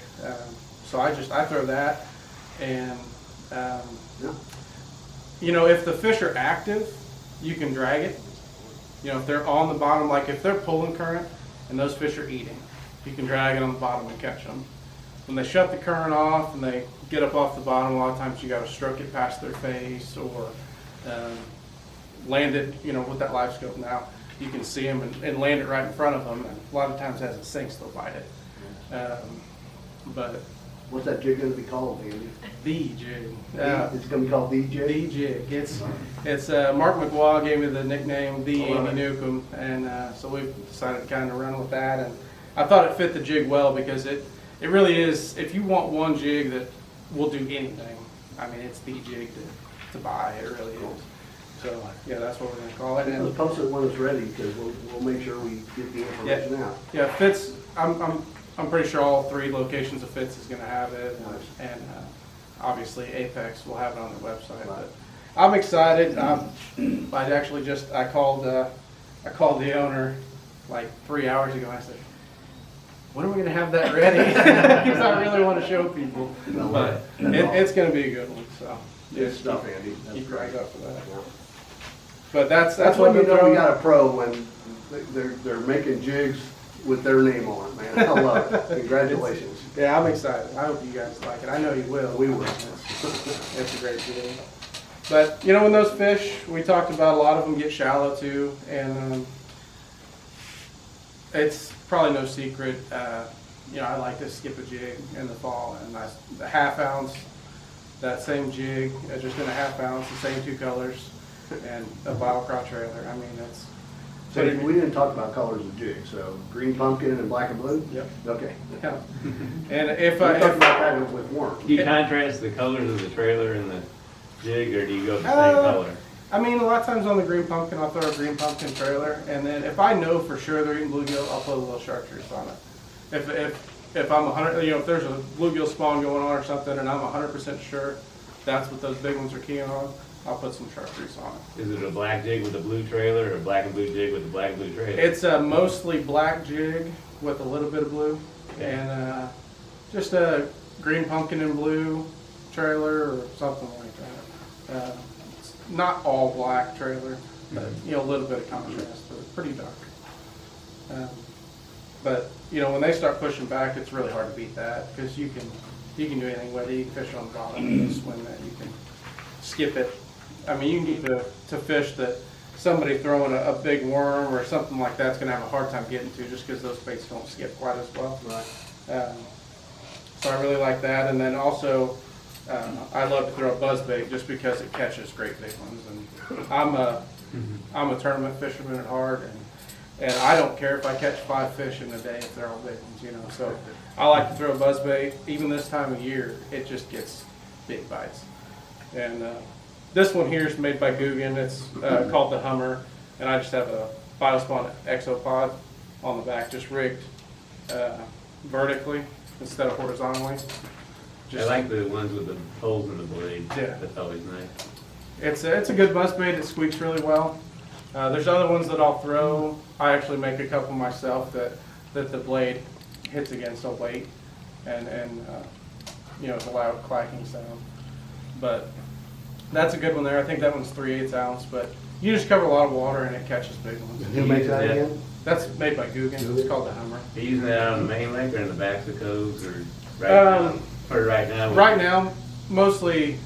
Speaker 3: So I throw that, and if the fish are active, you can drag it. If they're on the bottom, like if they're pulling current and those fish are eating, you can drag it on the bottom and catch them. When they shut the current off and they get up off the bottom, a lot of times you got to stroke it past their face or land it, with that live scope now. You can see them and land it right in front of them. And a lot of times as it sinks, they'll bite it. But
Speaker 2: What's that jig going to be called, Andy?
Speaker 3: the jig.
Speaker 2: It's going to be called the jig?
Speaker 3: The jig. It's Mark McGuire gave me the nickname the Andy Newcomb, and so we've decided to kind of run with that. And I thought it fit the jig well because it really is. If you want one jig that will do anything, it's the jig to buy. It really is. So yeah, that's what we're going to call it.
Speaker 2: Let's post it when it's ready, because we'll make sure we get the information out.
Speaker 3: Yeah, Fitz. I'm pretty sure all 3 locations of Fitz is going to have it, and obviously Apex will have it on their website. But I'm excited. I called the owner like 3 hours ago. And I said, when are we going to have that ready? Because I really want to show people. But it's going to be a good one. So
Speaker 2: Good stuff, Andy.
Speaker 3: Keep your eyes up for that.
Speaker 2: Yeah.
Speaker 3: But that's
Speaker 2: when
Speaker 3: what
Speaker 2: you know we got a pro, when they're making jigs with their name on it, man. I love it. Congratulations.
Speaker 3: Yeah, I'm excited. I hope you guys like it. I know you will.
Speaker 2: We will.
Speaker 3: It's a great jig. But you know, when those fish, we talked about, a lot of them get shallow too, and it's probably no secret. You know, I like to skip a jig in the fall, and the half ounce, that same jig, just in a half ounce, the same 2 colors, and a BioCraw trailer. I mean, that's.
Speaker 2: So we didn't talk about colors of jig, so green pumpkin and black and blue?
Speaker 3: Yep.
Speaker 2: Okay.
Speaker 3: Yeah. And if
Speaker 2: We
Speaker 3: I,
Speaker 2: talked about that with worms.
Speaker 1: Do you contrast the colors of the trailer and the jig, or do you go the same color?
Speaker 3: I mean, a lot of times on the green pumpkin, I'll throw a green pumpkin trailer, and then if I know for sure they're eating bluegill, I'll put a little chartreuse on it. If I'm 100, you know, if there's a bluegill spawn going on or something, and I'm 100% sure that's what those big ones are keying on, I'll put some chartreuse on it.
Speaker 1: Is it a black jig with a blue trailer, or a black and blue jig with a black and blue trailer?
Speaker 3: It's a mostly black jig with a little bit of blue, and just a green pumpkin and blue trailer or something like that. It's not all black trailer, but you know, a little bit of contrast, but it's pretty dark. But you know, when they start pushing back, it's really hard to beat that, because you can do anything with it. You can fish on the bottom, you can swim it, you can skip it. I mean, you can get to fish that somebody throwing a big worm or something like that's going to have a hard time getting to, just because those baits don't skip quite as well.
Speaker 2: Right.
Speaker 3: So I really like that. And then also, I love to throw a buzz bait just because it catches great big ones. And I'm a tournament fisherman at heart, and I don't care if I catch 5 fish in a day if they're all big ones, you know. So I like to throw a buzz bait. Even this time of year, it just gets big bites. And this one here is made by Guggen. It's called the Hummer, and I just have a Biospawn exopod on the back, just rigged vertically instead of horizontally.
Speaker 1: I like the ones with the holes in the blade.
Speaker 3: Yeah.
Speaker 1: That's always nice.
Speaker 3: It's a good buzz bait. It squeaks really well. There's other ones that I'll throw. I actually make a couple myself that the blade hits against a weight, and you know, it's a loud clacking sound. But that's a good one there. I think that one's 3/8 ounce, but you just cover a lot of water and it catches big ones.
Speaker 2: And who makes that again?
Speaker 3: That's made by Guggen. It's called the Hummer.
Speaker 1: Are you using that out on the main lake or in the backs of coves, or right now? Or right now?
Speaker 3: Right now, mostly,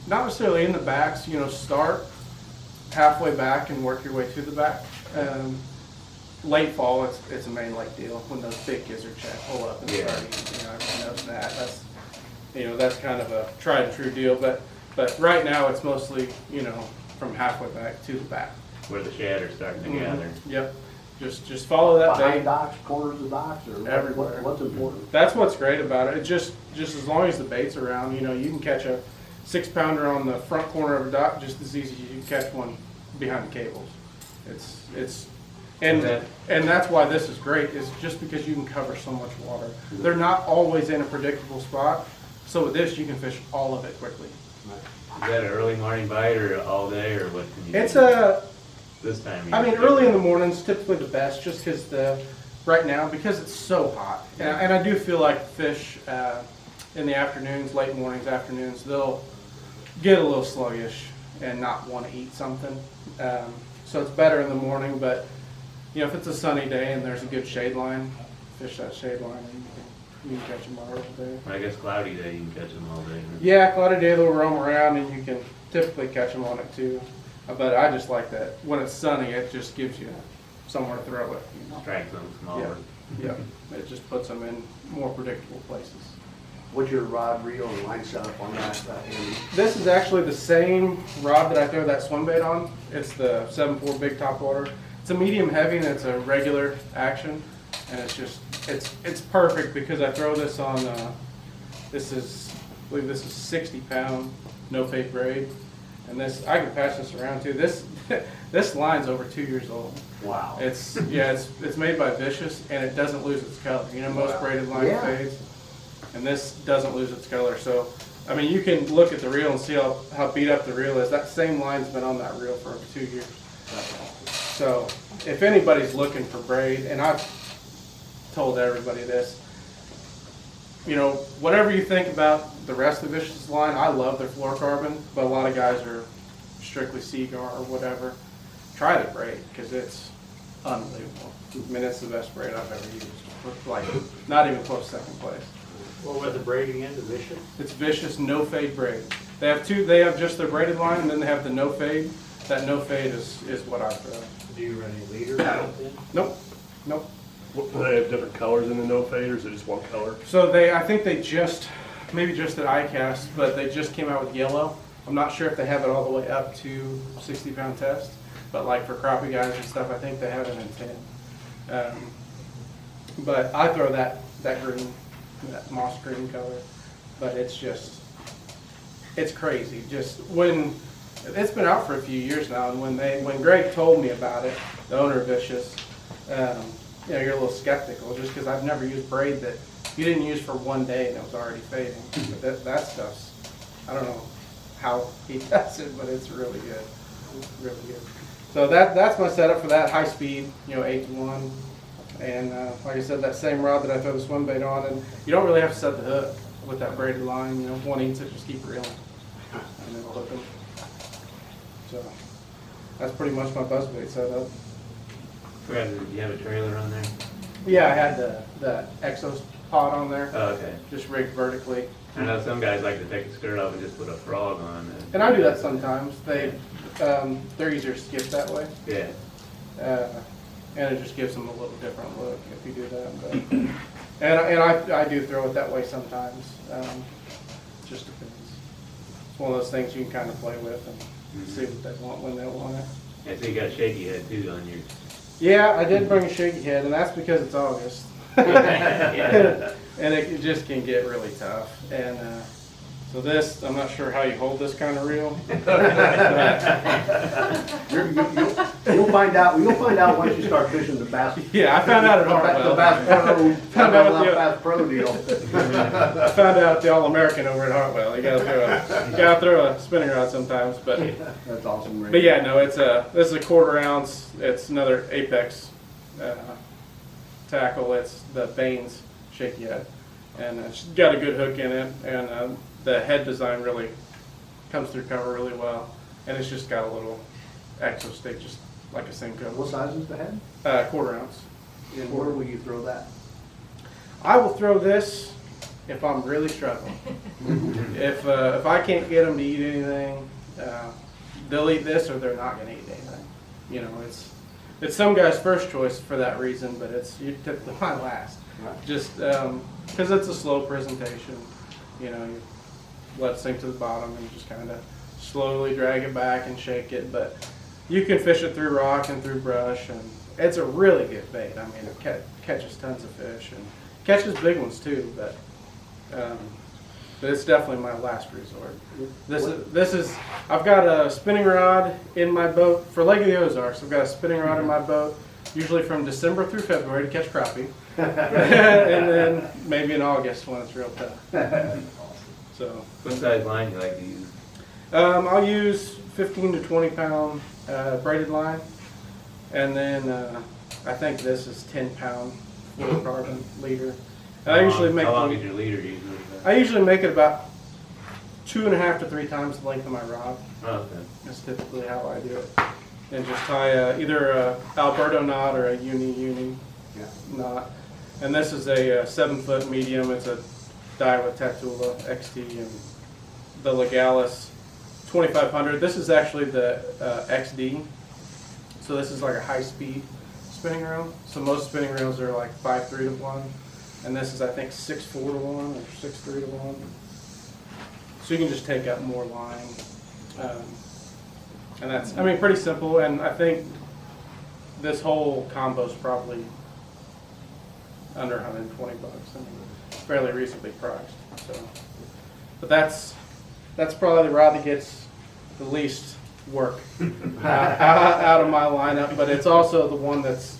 Speaker 3: not necessarily in the backs. You know, start halfway back and work your way to the back. Late fall, it's a main lake deal when those big gizzard shad pull up and start eating. You know, everyone knows that. That's kind of a tried and true deal. But right now, it's mostly, you know, from halfway back to the back.
Speaker 1: Where the shad are starting to gather.
Speaker 3: Yep. Just follow that
Speaker 2: Behind
Speaker 3: bait.
Speaker 2: docks, corners of docks, or
Speaker 3: Everywhere.
Speaker 2: what's important?
Speaker 3: That's what's great about it. It just as long as the bait's around, you know, you can catch a 6-pounder on the front corner of a dock just as easy as you can catch one behind the cables. And that's why this is great, is just because you can cover so much water. They're not always in a predictable spot, so with this you can fish all of it quickly.
Speaker 1: Is that an early morning bite or all day, or what can you
Speaker 3: It's
Speaker 1: do this time?
Speaker 3: I mean, early in the morning's typically the best, just because right now, because it's so hot, and I do feel like fish in the afternoons, late mornings, afternoons, they'll get a little sluggish and not want to eat something. So it's better in the morning, but you know, if it's a sunny day and there's a good shade line, fish that shade line, and you can catch them all day.
Speaker 1: I guess cloudy day, you can catch them all day. Huh?
Speaker 3: Yeah, cloudy day they'll roam around, and you can typically catch them on it too. But I just like that when it's sunny, it just gives you somewhere to throw it. You know?
Speaker 1: Strike them smaller.
Speaker 3: Yeah, it just puts them in more predictable places.
Speaker 2: What's your rod, reel, and line setup on that, Andy?
Speaker 3: This is actually the same rod that I throw that swim bait on. It's the 7.4 big top water. It's a medium heavy, and it's a regular action, and it's perfect because I throw this on. I believe this is 60-pound no fade braid, and this I can pass this around too. This line's over 2 years old.
Speaker 2: Wow.
Speaker 3: It's made by Vicious, and it doesn't lose its color. You know, most braided line fades, and this doesn't lose its color. So, I mean, you can look at the reel and see how beat up the reel is. That same line's been on that reel for 2 years. So, if anybody's looking for braid, and I've told everybody this, you know, whatever you think about the rest of Vicious line, I love their fluorocarbon, but a lot of guys are strictly Seaguar or whatever. Try the braid, because it's unbelievable. I mean, it's the best braid I've ever used. Like, not even close to second place.
Speaker 5: What was the braiding into Vicious?
Speaker 3: It's Vicious no fade braid. They have two. They have just their braided line, and then they have the no fade. That no fade is what I throw.
Speaker 5: Do you run any leaders out then?
Speaker 3: Nope, nope.
Speaker 6: Do they have different colors in the no fade, or is it just one color?
Speaker 3: So I think they just, maybe just at ICAST, but they just came out with yellow. I'm not sure if they have it all the way up to 60-pound test, but like for crappie guys and stuff, I think they have it in 10. But I throw that green, that moss green color, but it's crazy. Just when, it's been out for a few years now, and when Greg told me about it, the owner of Vicious, you know, you're a little skeptical just because I've never used braid that you didn't use for one day and it was already fading. But that stuff's, I don't know how he does it, but it's really good. Really good. So that's my setup for that, high speed, you know, 8-to-1. And like I said, that same rod that I throw the swim bait on, and you don't really have to set the hook with that braided line. You know, if one eats it, just keep reeling and then hook them. So that's pretty much my buzzbait setup.
Speaker 1: Forgot, did you have a trailer on there?
Speaker 3: Yeah, I had the Exos pod on there,
Speaker 1: Oh, okay.
Speaker 3: just rigged vertically.
Speaker 1: I know some guys like to take the skirt off and just put a frog on it.
Speaker 3: And I do that sometimes. They're easier to skip that way.
Speaker 1: Yeah.
Speaker 3: And it just gives them a little different look if you do that. But, and I do throw it that way sometimes. Just depends. It's one of those things you can kind of play with and see what they want when they want it.
Speaker 1: Yeah, so you got a shaky head too on yours.
Speaker 3: Yeah, I did bring a shaky head, and that's because it's August.
Speaker 1: Yeah.
Speaker 3: And it just can get really tough. And so this, I'm not sure how you hold this kind of reel.
Speaker 2: You'll find out. You'll find out once you start fishing the bass.
Speaker 3: Yeah, I found out at
Speaker 2: The
Speaker 3: Hartwell.
Speaker 2: Bass Pro,
Speaker 3: Found out at the-
Speaker 2: Bass Pro deal.
Speaker 3: I found out at the All-American over at Hartwell. You gotta throw a spinning rod sometimes, but
Speaker 2: That's awesome, Ray.
Speaker 3: but yeah, no, this is a 1/4 ounce. It's another Apex tackle. It's the Baines shaky head, and it's got a good hook in it, and the head design really comes through cover really well, and it's just got a little exo stick, just like a Senko.
Speaker 2: What size is the head?
Speaker 3: 1/4 ounce.
Speaker 2: And where will you throw that?
Speaker 3: I will throw this if I'm really struggling. If I can't get them to eat anything, they'll eat this or they're not going to eat anything. You know, it's some guy's first choice for that reason, but it's typically my last.
Speaker 2: Right.
Speaker 3: Just because it's a slow presentation. You know, you let it sink to the bottom and you just kind of slowly drag it back and shake it. But you can fish it through rock and through brush, and it's a really good bait. I mean, it catches tons of fish and catches big ones too. But it's definitely my last resort. This is I've got a spinning rod in my boat for Lake of the Ozarks. I've got a spinning rod in my boat, usually from December through February to catch crappie, and then maybe in August when it's real tough. So
Speaker 1: What size line do you like to use?
Speaker 3: I'll use 15 to 20 pound braided line, and then I think this is 10-pound fluorocarbon leader. And I usually make
Speaker 1: How long is your leader usually?
Speaker 3: I usually make it about 2.5 to 3 times the length of my rod.
Speaker 1: Oh, okay.
Speaker 3: That's typically how I do it. And just tie either a Alberto knot or a uni knot. And this is a 7-foot medium. It's a Daiwa Tatula XT and the Legalis 2500. This is actually the XD. So this is like a high-speed spinning reel. So most spinning reels are like 5.3 to 1. And this is, I think, 6.4 to 1 or 6.3 to 1. So you can just take up more line. And that's, I mean, pretty simple. And I think this whole combo is probably under 120 bucks. I mean, fairly reasonably priced. So, but that's probably the rod that gets the least work out of my lineup. But it's also the one that's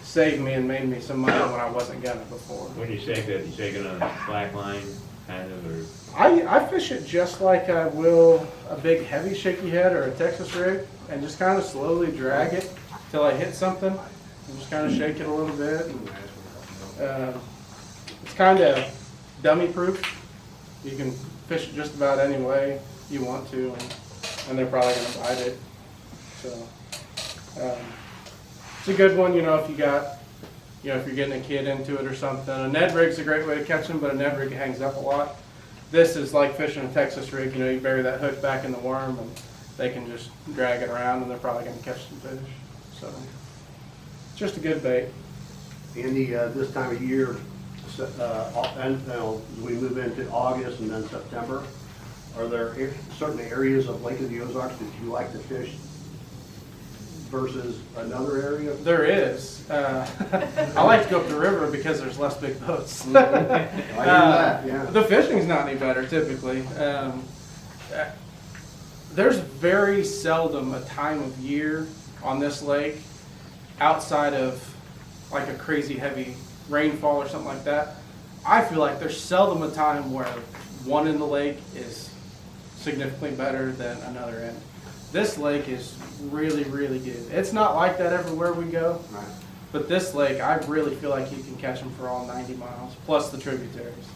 Speaker 3: saved me and made me some money when I wasn't gonna before.
Speaker 1: When you shake it, you shake it on a slack line, kind of, or?
Speaker 3: I fish it just like I will a big heavy shaky head or a Texas rig, and just kind of slowly drag it till I hit something, and just kind of shake it a little bit. And, it's kind of dummy proof. You can fish it just about any way you want to, and they're probably gonna bite it. So it's a good one, you know, if you got, you know, if you're getting a kid into it or something. A Ned rig's a great way to catch them, but a Ned rig hangs up a lot. This is like fishing a Texas rig. You know, you bury that hook back in the worm, and they can just drag it around, and they're probably going to catch some fish. So, it's just a good bait.
Speaker 2: Andy, this time of year, and as we move into August and then September, are there certain areas of Lake of the Ozarks that you like to fish versus another area?
Speaker 3: There is. I like to go up the river because there's less big boats.
Speaker 2: I hear that, yeah.
Speaker 3: The fishing's not any better typically. There's very seldom a time of year on this lake outside of like a crazy heavy rainfall or something like that. I feel like there's seldom a time where one in the lake is significantly better than another end. This lake is really, really good. It's not like that everywhere we go,
Speaker 2: Right.
Speaker 3: but this lake, I really feel like you can catch them for all 90 miles, plus the tributaries.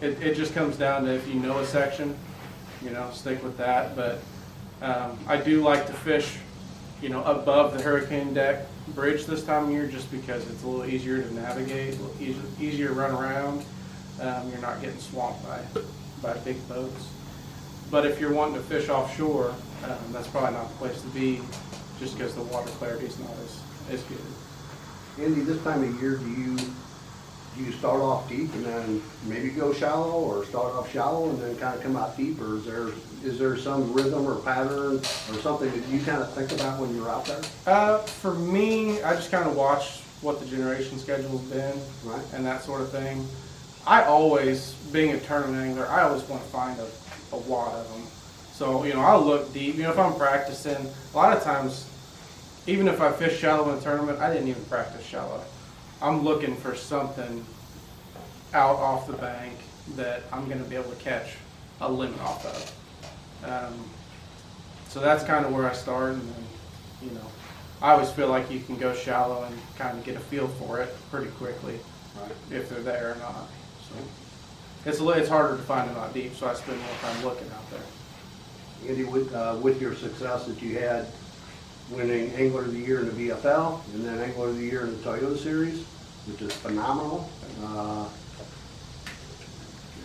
Speaker 3: It just comes down to if you know a section, you know, stick with that. But I do like to fish, you know, above the hurricane deck bridge this time of year just because it's a little easier to navigate, a little easier to run around. You're not getting swamped by big boats. But if you're wanting to fish offshore, that's probably not the place to be just because the water clarity is not as good.
Speaker 2: Andy, this time of year, do you start off deep and then maybe go shallow, or start off shallow and then kind of come out deep, or is there some rhythm or pattern or something that you kind of think about when you're out there?
Speaker 3: For me, I just kind of watch what the generation schedule's been,
Speaker 2: Right.
Speaker 3: and that sort of thing. I always, being a tournament angler, I always want to find a wad of them. So, you know, I'll look deep. You know, if I'm practicing, a lot of times, even if I fish shallow in a tournament, I didn't even practice shallow. I'm looking for something out off the bank that I'm going to be able to catch a limit off of. So that's kind of where I start, and then, you know, I always feel like you can go shallow and kind of get a feel for it pretty quickly,
Speaker 2: Right.
Speaker 3: if they're there or not. So it's harder to find them out deep, so I spend more time looking out there.
Speaker 2: Andy, with your success that you had winning Angler of the Year in the VFL and then Angler of the Year in the Toyota Series, which is phenomenal,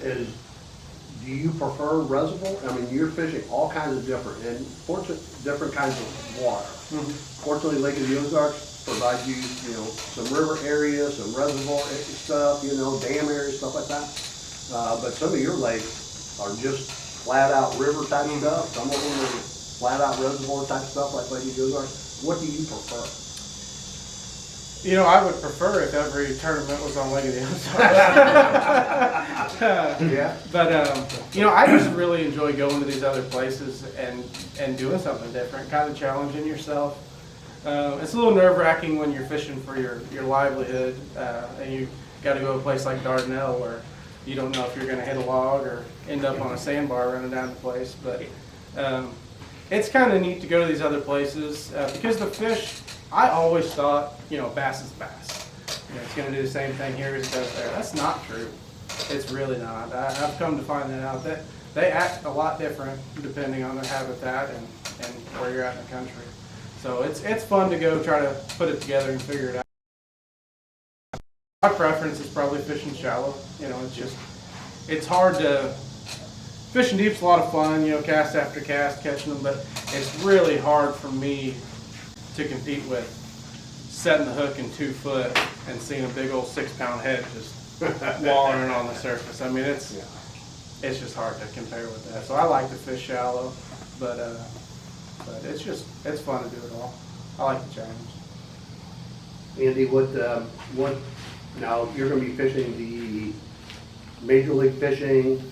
Speaker 2: do you prefer reservoir? I mean, you're fishing all kinds of different kinds of water. Fortunately, Lake of the Ozarks provides you, you know, some river areas, some reservoir stuff, you know, dam areas, stuff like that. But some of your lakes are just flat out river type stuff. Some of them are flat out reservoir type stuff like Lake of the Ozarks. What do you prefer?
Speaker 3: You know, I would prefer if every tournament was on Lake of the Ozarks.
Speaker 2: Yeah.
Speaker 3: But, you know, I just really enjoy going to these other places and doing something different, kind of challenging yourself. It's a little nerve-wracking when you're fishing for your livelihood, and you got to go to a place like Dardanelle where you don't know if you're going to hit a log or end up on a sandbar running down the place. But it's kind of neat to go to these other places because the fish, I always thought, you know, bass is bass. You know, it's going to do the same thing here as it does there. That's not true. It's really not. I've come to find that out. That they act a lot different depending on their habitat and where you're at in the country. So it's fun to go try to put it together and figure it out. My preference is probably fishing shallow. You know, it's hard to, fishing deep's a lot of fun, you know, cast after cast, catching them, but it's really hard for me to compete with setting the hook in 2 foot and seeing a big old 6-pound head just wallowing on the surface. I mean, it's just hard to compare with that. So I like to fish shallow, but it's fun to do it all. I like the challenge.
Speaker 2: Andy, what, now you're gonna be fishing the Major League Fishing,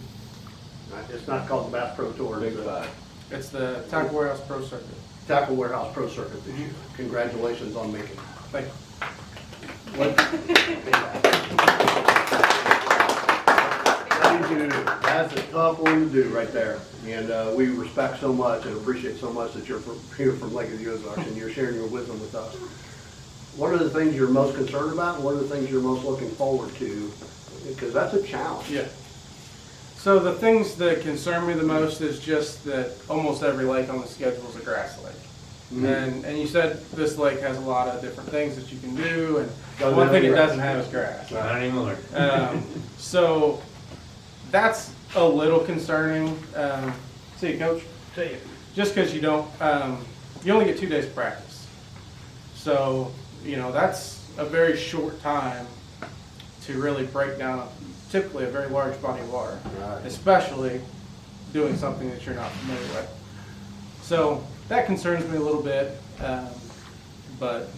Speaker 2: it's not called the Bass Pro Tour.
Speaker 4: Big five.
Speaker 3: It's the Tackle Warehouse Pro Circuit.
Speaker 2: Tackle Warehouse Pro Circuit this year. Congratulations on making that.
Speaker 3: Thank you.
Speaker 2: That's a tough one to do right there. And we respect so much and appreciate so much that you're here from Lake of the Ozarks and you're sharing your wisdom with us. What are the things you're most concerned about, and what are the things you're most looking forward to? Because that's a challenge.
Speaker 3: Yeah. So the things that concern me the most is just that almost every lake on the schedule is a grass lake. And you said this lake has a lot of different things that you can do, and one thing it doesn't have is grass.
Speaker 1: Not anymore.
Speaker 3: So that's a little concerning. See you, Coach.
Speaker 5: See you.
Speaker 3: Just because you don't, you only get 2 days practice. So, that's a very short time to really break down typically a very large body of water,
Speaker 2: Right.
Speaker 3: especially doing something that you're not familiar with. So that concerns me a little bit, but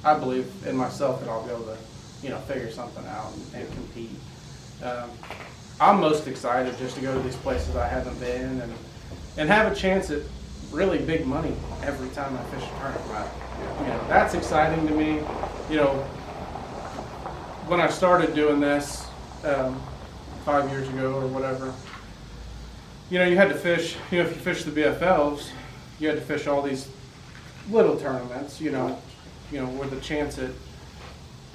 Speaker 3: I believe in myself that I'll be able to, figure something out and compete. I'm most excited just to go to these places I haven't been and have a chance at really big money every time I fish a tournament. That's exciting to me. When I started doing this 5 years ago or whatever, you had to fish, if you fish the BFLs, you had to fish all these little tournaments, with a chance at,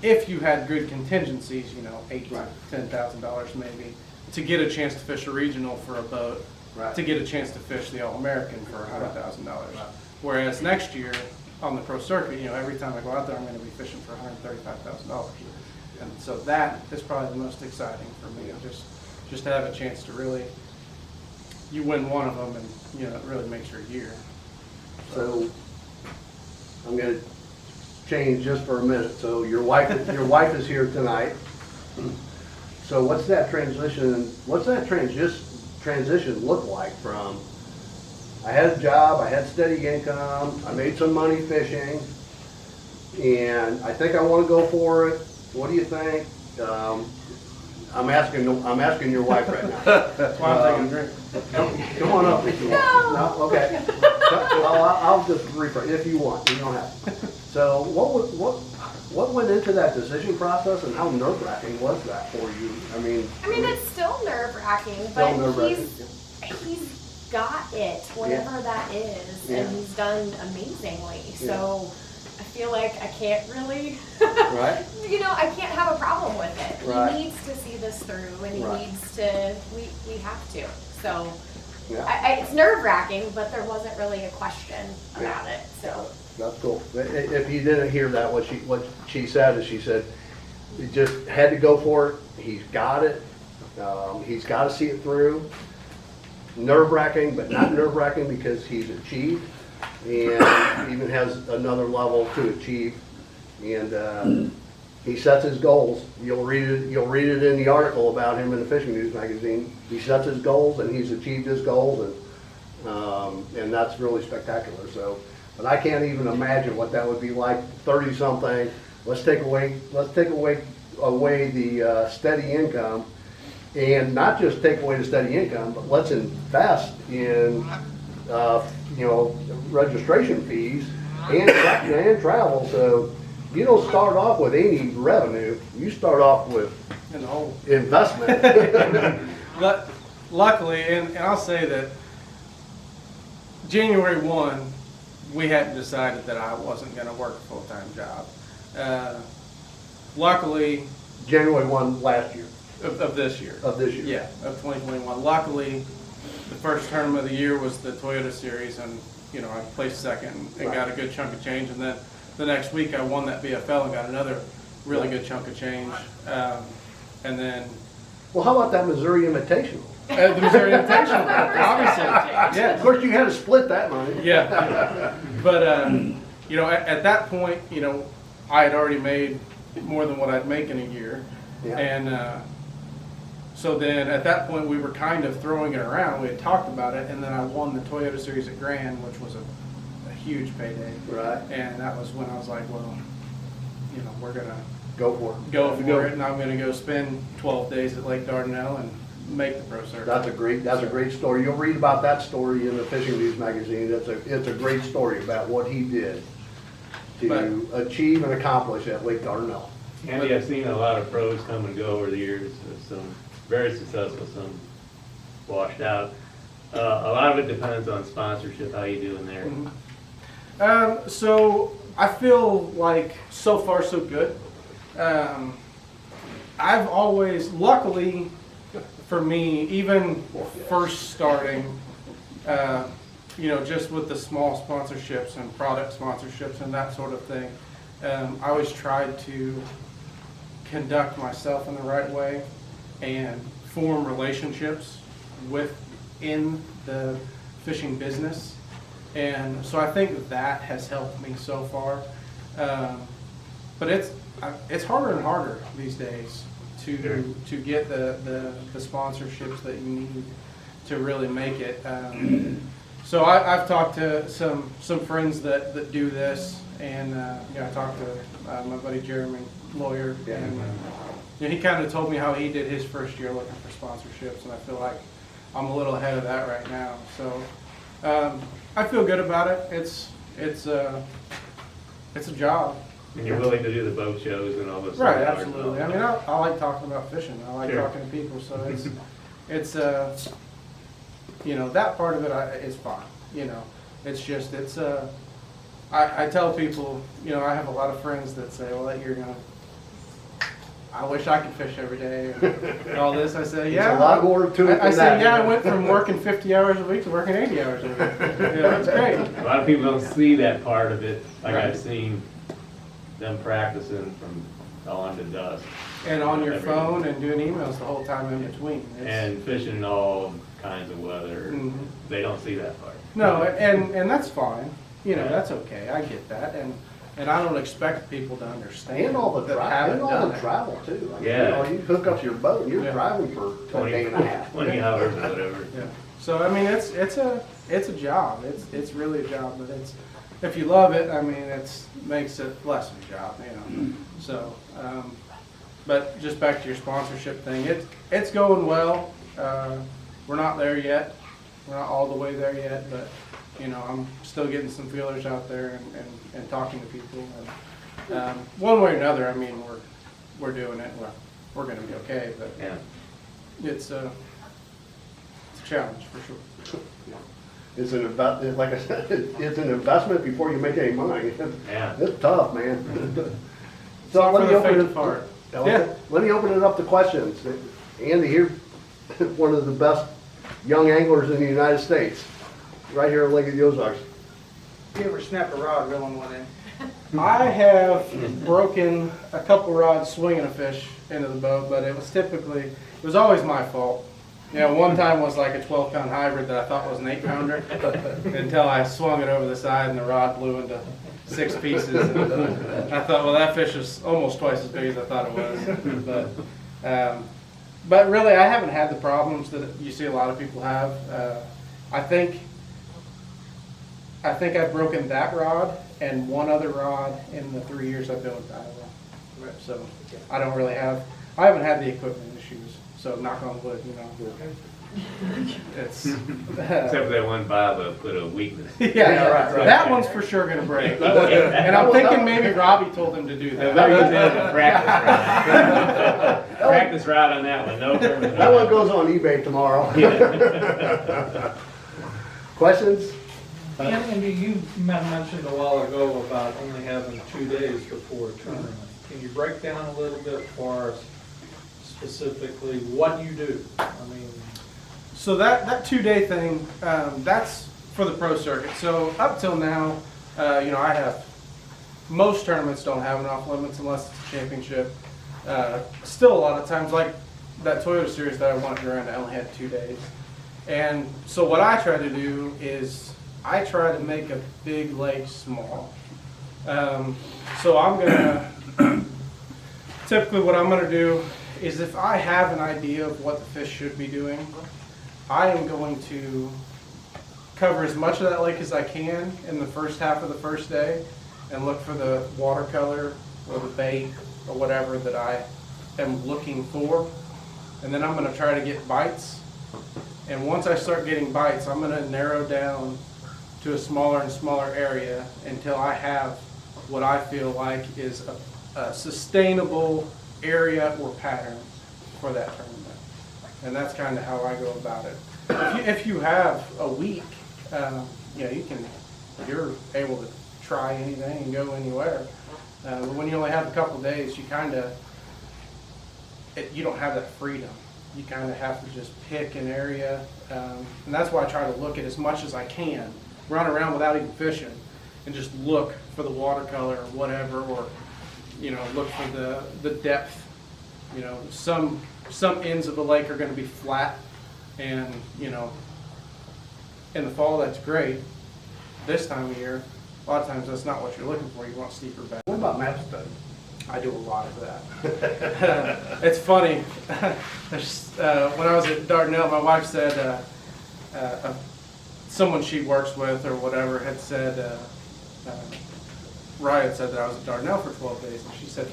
Speaker 3: if you had good contingencies, $8,000 to $10,000 maybe, to get a chance to fish a regional for a boat,
Speaker 2: Right.
Speaker 3: to get a chance to fish the All-American for $100,000. Whereas next year on the pro circuit, every time I go out there, I'm going to be fishing for $135,000. And so that is probably the most exciting for me, just to have a chance to really, you win one of them and, it really makes your year.
Speaker 2: So I'm gonna change just for a minute. So your wife is here tonight. So what's that transition look like from, I had a job, I had steady income, I made some money fishing, and I think I want to go for it. What do you think? I'm asking your wife right now.
Speaker 3: That's why I'm taking a drink.
Speaker 2: Come on up if you want. No? Okay. I'll just rephrase, if you want, you don't have to. So what went into that decision process, and how nerve-wracking was that for you? I mean,
Speaker 7: it's still nerve-wracking,
Speaker 2: Still
Speaker 7: but
Speaker 2: nerve-wracking.
Speaker 7: he's got it, whatever that is,
Speaker 2: Yeah.
Speaker 7: and he's done amazingly. So I feel like I can't really,
Speaker 2: Right.
Speaker 7: I can't have a problem with it.
Speaker 2: Right.
Speaker 7: He needs to see this through, and he
Speaker 2: Right.
Speaker 7: needs to, we have to. So
Speaker 2: Yeah.
Speaker 7: it's nerve-wracking, but there wasn't really a question about it, so.
Speaker 2: That's cool. If you didn't hear that, what she said is, she said, he just had to go for it. He's got it. He's got to see it through. Nerve-wracking, but not nerve-wracking because he's achieved, and even has another level to achieve. And he sets his goals. You'll read it in the article about him in the Fishing News magazine. He sets his goals, and he's achieved his goals, and that's really spectacular. So. But I can't even imagine what that would be like, 30-something. Let's take away the steady income, and not just take away the steady income, but let's invest in registration fees and travel. So you don't start off with any revenue. You start off with
Speaker 3: In the hole.
Speaker 2: investment.
Speaker 3: But luckily, and I'll say that January 1, we hadn't decided that I wasn't going to work a full-time job. Luckily,
Speaker 2: January 1 last year,
Speaker 3: of this year.
Speaker 2: of this year.
Speaker 3: Yeah, of 2021. Luckily, the first tournament of the year was the Toyota Series, and I placed second and got a good chunk of change. And then the next week, I won that BFL and got another really good chunk of change. And then
Speaker 2: Well, how about that Missouri Invitational?
Speaker 3: the Missouri Invitational, obviously. Yeah.
Speaker 2: Of course, you had to split that money.
Speaker 3: Yeah, but at that point, I had already made more than what I'd make in a year,
Speaker 2: Yeah.
Speaker 3: and so then at that point we were kind of throwing it around. We had talked about it, and then I won the Toyota Series at Grand, which was a huge payday.
Speaker 2: Right.
Speaker 3: And that was when I was like, well, we're gonna
Speaker 2: Go for it.
Speaker 3: go for it, and I'm gonna go spend 12 days at Lake Dardanelle and make the pro circuit.
Speaker 2: That's a great story. You'll read about that story in the Fishing News magazine. It's a great story about what he did to achieve and accomplish at Lake Dardanelle.
Speaker 1: Andy, I've seen a lot of pros come and go over the years, some very successful, some washed out. A lot of it depends on sponsorship, how you doing there.
Speaker 3: So I feel like so far so good. I've always, luckily for me, even first starting, just with the small sponsorships and product sponsorships and that sort of thing, I always tried to conduct myself in the right way. and form relationships within the fishing business. And so I think that has helped me so far. But it's harder and harder these days to get the sponsorships that you need to really make it. So I've talked to some friends that do this, and I talked to my buddy Jeremy, lawyer, and he kind of told me how he did his first year looking for sponsorships, and I feel like I'm a little ahead of that right now. So I feel good about it. It's a job.
Speaker 1: And you're willing to do the boat shows and all this?
Speaker 3: Right, absolutely. I mean, I like talking about fishing. I like
Speaker 1: Sure.
Speaker 3: talking to people, so it's that part of it is fine. It's just, I tell people, I have a lot of friends that say, well, I wish I could fish every day and all this. I say, yeah.
Speaker 2: There's a lot more to it
Speaker 3: I
Speaker 2: than
Speaker 3: say,
Speaker 2: that.
Speaker 3: yeah, I went from working 50 hours a week to working 80 hours a week. It's great.
Speaker 1: A lot of people don't see that part of it, like
Speaker 3: Right.
Speaker 1: I've seen them practicing from dawn to dusk.
Speaker 3: And on your
Speaker 1: Every-
Speaker 3: phone and doing emails the whole time in between.
Speaker 1: And fishing in all kinds of weather.
Speaker 3: Mhm.
Speaker 1: They don't see that part.
Speaker 3: No, and that's fine.
Speaker 1: Yeah.
Speaker 3: That's okay. I get that, and I don't expect people to understand.
Speaker 2: And all the
Speaker 3: that
Speaker 2: travel,
Speaker 3: haven't
Speaker 2: and all
Speaker 3: done
Speaker 2: the
Speaker 3: it.
Speaker 2: travel too. I mean,
Speaker 1: Yeah.
Speaker 2: you hook up to your boat, and you're
Speaker 3: Yeah.
Speaker 2: driving for a day and a half.
Speaker 1: 20 hours or whatever.
Speaker 3: Yeah. So I mean, it's a job. It's really a job, but if you love it, I mean, it makes it less of a job, So, but just back to your sponsorship thing, it's going well. We're not there yet. We're not all the way there yet, but I'm still getting some feelers out there and talking to people. And one way or another, I mean, we're doing it. We're going to be okay, but
Speaker 1: Yeah.
Speaker 3: it's a challenge for sure.
Speaker 2: It's an like I said, it's an investment before you make any money.
Speaker 1: Yeah.
Speaker 2: It's tough, man.
Speaker 3: It's all
Speaker 2: let
Speaker 3: for
Speaker 2: me
Speaker 3: the
Speaker 2: open
Speaker 3: faint
Speaker 2: it.
Speaker 3: of heart.
Speaker 2: Yeah. Let me open it up to questions. Andy, here, one of the best young anglers in the United States, right here at Lake of the Ozarks.
Speaker 8: You ever snap a rod reeling one in?
Speaker 3: I have broken a couple rods swinging a fish into the boat, but it was always my fault. One time was like a 12-pound hybrid that I thought was an 8-pounder until I swung it over the side and the rod blew into 6 pieces. And I thought, well, that fish is almost twice as big as I thought it was. But really, I haven't had the problems that you see a lot of people have. I think I've broken that rod and one other rod in the 3 years I've been with Iowa. So I haven't had the equipment issues. So knock on wood, It's
Speaker 1: Except for that one Bob put a weakness.
Speaker 3: yeah, right. That one's for sure gonna break. And I'm thinking maybe Robbie told him to do
Speaker 1: That
Speaker 3: that.
Speaker 1: was a practice rod. Practice rod on that one, no permanent.
Speaker 2: That one goes on eBay tomorrow. Questions?
Speaker 5: Andy, you mentioned a while ago about only having 2 days before a tournament. Can you break down a little bit for us specifically what you do? I mean,
Speaker 3: So that 2-day thing, that's for the pro circuit. So up till now, I have most tournaments don't have an off limits unless it's a championship. Still a lot of times, like that Toyota series that I won at Durant, I only had 2 days. And so what I try to do is I try to make a big lake small. So I'm gonna typically what I'm gonna do is if I have an idea of what the fish should be doing, I am going to cover as much of that lake as I can in the first half of the first day and look for the watercolor or the bait or whatever that I am looking for. And then I'm going to try to get bites. And once I start getting bites, I'm going to narrow down to a smaller and smaller area until I have what I feel like is a sustainable area or pattern for that tournament. And that's kind of how I go about it. If you have a week, you're able to try anything and go anywhere. But when you only have a couple days, you you don't have that freedom. You kind of have to just pick an area, and that's why I try to look at as much as I can, run around without even fishing, and just look for the watercolor or whatever, or look for the depth You know, some ends of the lake are gonna be flat, and, you know, in the fall, that's great. This time of year, a lot of times that's not what you're looking for. You want steeper banks.
Speaker 2: What about map study?
Speaker 3: I do a lot of that. It's funny. When I was at Dardanelle, my wife said, someone she works with or whatever had said, Ryan said that I was at Dardanelle for 12 days, and she said,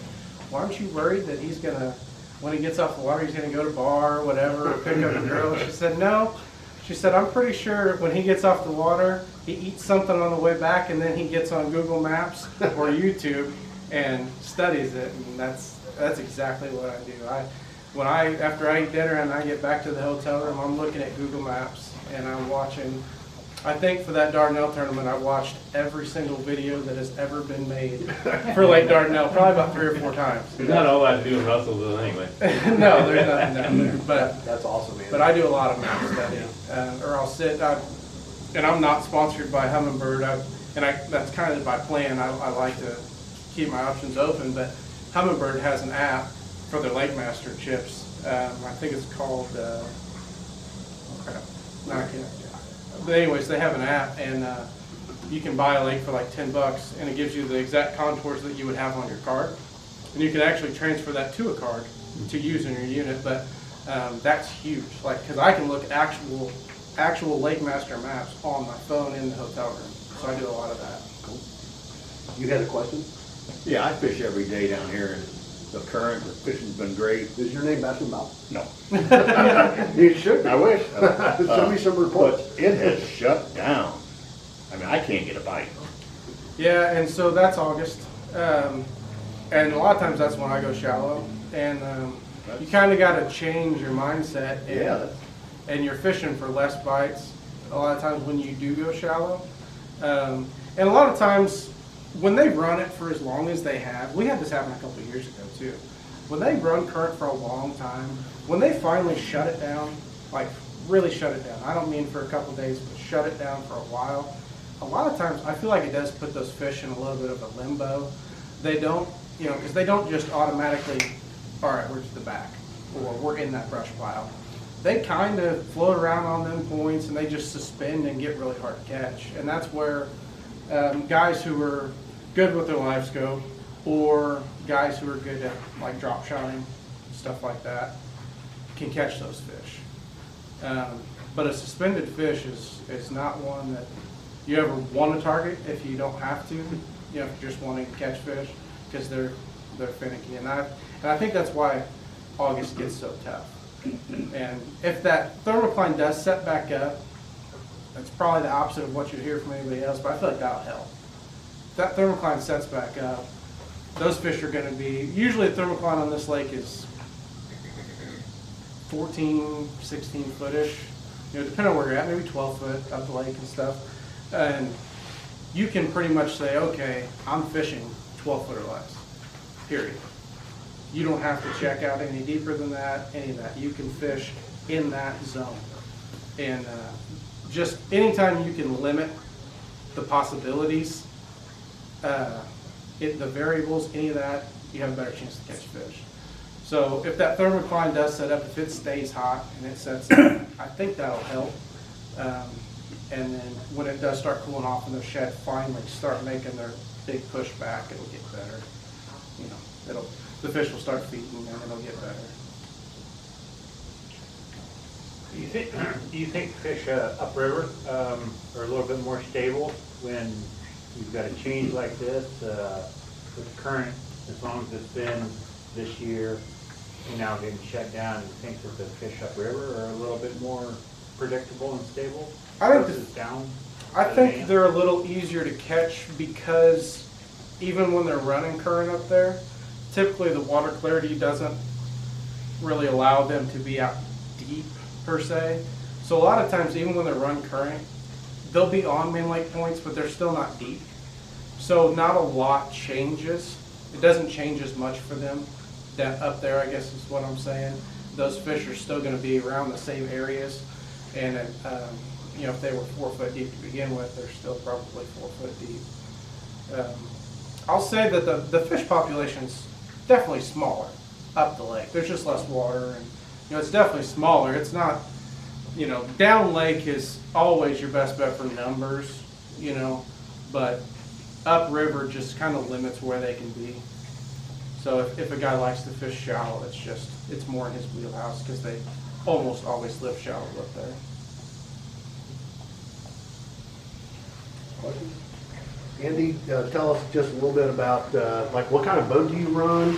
Speaker 3: "Why aren't you worried that he's gonna, when he gets off the water, he's gonna go to bar or whatever, or pick up a girl?" She said, "No." She said, "I'm pretty sure when he gets off the water, he eats something on the way back, and then he gets on Google Maps or YouTube and studies it." And that's exactly what I do. After I eat dinner and I get back to the hotel room, I'm looking at Google Maps and I'm watching. I think for that Dardanelle tournament, I watched every single video that has ever been made for Lake Dardanelle, probably about 3 or 4 times.
Speaker 1: There's not a whole lot to do with Russellville anyway.
Speaker 3: No, there's nothing down there. But
Speaker 2: That's awesome, man.
Speaker 3: But I do a lot of map study, or I'll sit, and I'm not sponsored by Humminbird, that's kind of my plan. I like to keep my options open, but Humminbird has an app for their Lake Master chips. I think it's called, but anyways, they have an app, and you can buy a lake for like $10, and it gives you the exact contours that you would have on your card, and you can actually transfer that to a card to use in your unit. But that's huge, like, because I can look at actual Lake Master maps on my phone in the hotel room. So I do a lot of that.
Speaker 2: Cool. You had a question?
Speaker 9: Yeah, I fish every day down here, and the current, the fishing's been great.
Speaker 2: Is your name Baskin Bob?
Speaker 9: No,
Speaker 2: You should.
Speaker 9: I wish.
Speaker 2: Send me some reports.
Speaker 9: But it has shut down. I mean, I can't get a bite.
Speaker 3: Yeah, and so that's August, and a lot of times that's when I go shallow, and you kind of got to change your mindset. And,
Speaker 9: Yeah.
Speaker 3: And you're fishing for less bites a lot of times when you do go shallow, and a lot of times when they run it for as long as they have, we had this happen a couple of years ago too. When they run current for a long time, when they finally shut it down, like really shut it down, I don't mean for a couple of days, but shut it down for a while, a lot of times I feel like it does put those fish in a little bit of a limbo. They don't, because they don't just automatically, all right, we're to the back, or we're in that brush pile. They kind of float around on them points, and they just suspend and get really hard to catch. And that's where guys who are good with their live scope, or guys who are good at like drop shotting, stuff like that, can catch those fish. But a suspended fish is not one that you ever want to target if you don't have to, if you're just wanting to catch fish, because they're finicky. And I think that's why August gets so tough. And if that thermocline does set back up, that's probably the opposite of what you hear from anybody else, but I feel like that'll help. If that thermocline sets back up, those fish are going to be, usually a thermocline on this lake is 14, 16 footish, depending on where you're at, maybe 12 foot up the lake and stuff. And you can pretty much say, okay, I'm fishing 12 foot or less, period. You don't have to check out any deeper than that, any of that. You can fish in that zone. And just anytime you can limit the possibilities, the variables, any of that, you have a better chance to catch fish. So if that thermocline does set up, if it stays hot and it sets up, I think that'll help. And then when it does start cooling off and the shed finally start making their big push back, it'll get better. The fish will start feeding and it'll get better.
Speaker 10: Do you think fish upriver are a little bit more stable when you've got a change like this with the current, as long as it's been this year and now getting shut down? Do you think that the fish upriver are a little bit more predictable and stable versus down?
Speaker 3: I think they're a little easier to catch because even when they're running current up there, typically the water clarity doesn't really allow them to be out deep per se. So a lot of times, even when they run current, they'll be on main lake points, but they're still not deep. So not a lot changes. It doesn't change as much for them. That up there, I guess is what I'm saying. Those fish are still going to be around the same areas. And if they were 4 foot deep to begin with, they're still probably 4 foot deep. I'll say that the fish population's definitely smaller up the lake. There's just less water, and it's definitely smaller. It's not, down lake is always your best bet for numbers, but upriver just kind of limits where they can be. So if a guy likes to fish shallow, it's more in his wheelhouse because they almost always live shallow up there.
Speaker 2: Andy, tell us just a little bit about, like, what kind of boat do you run,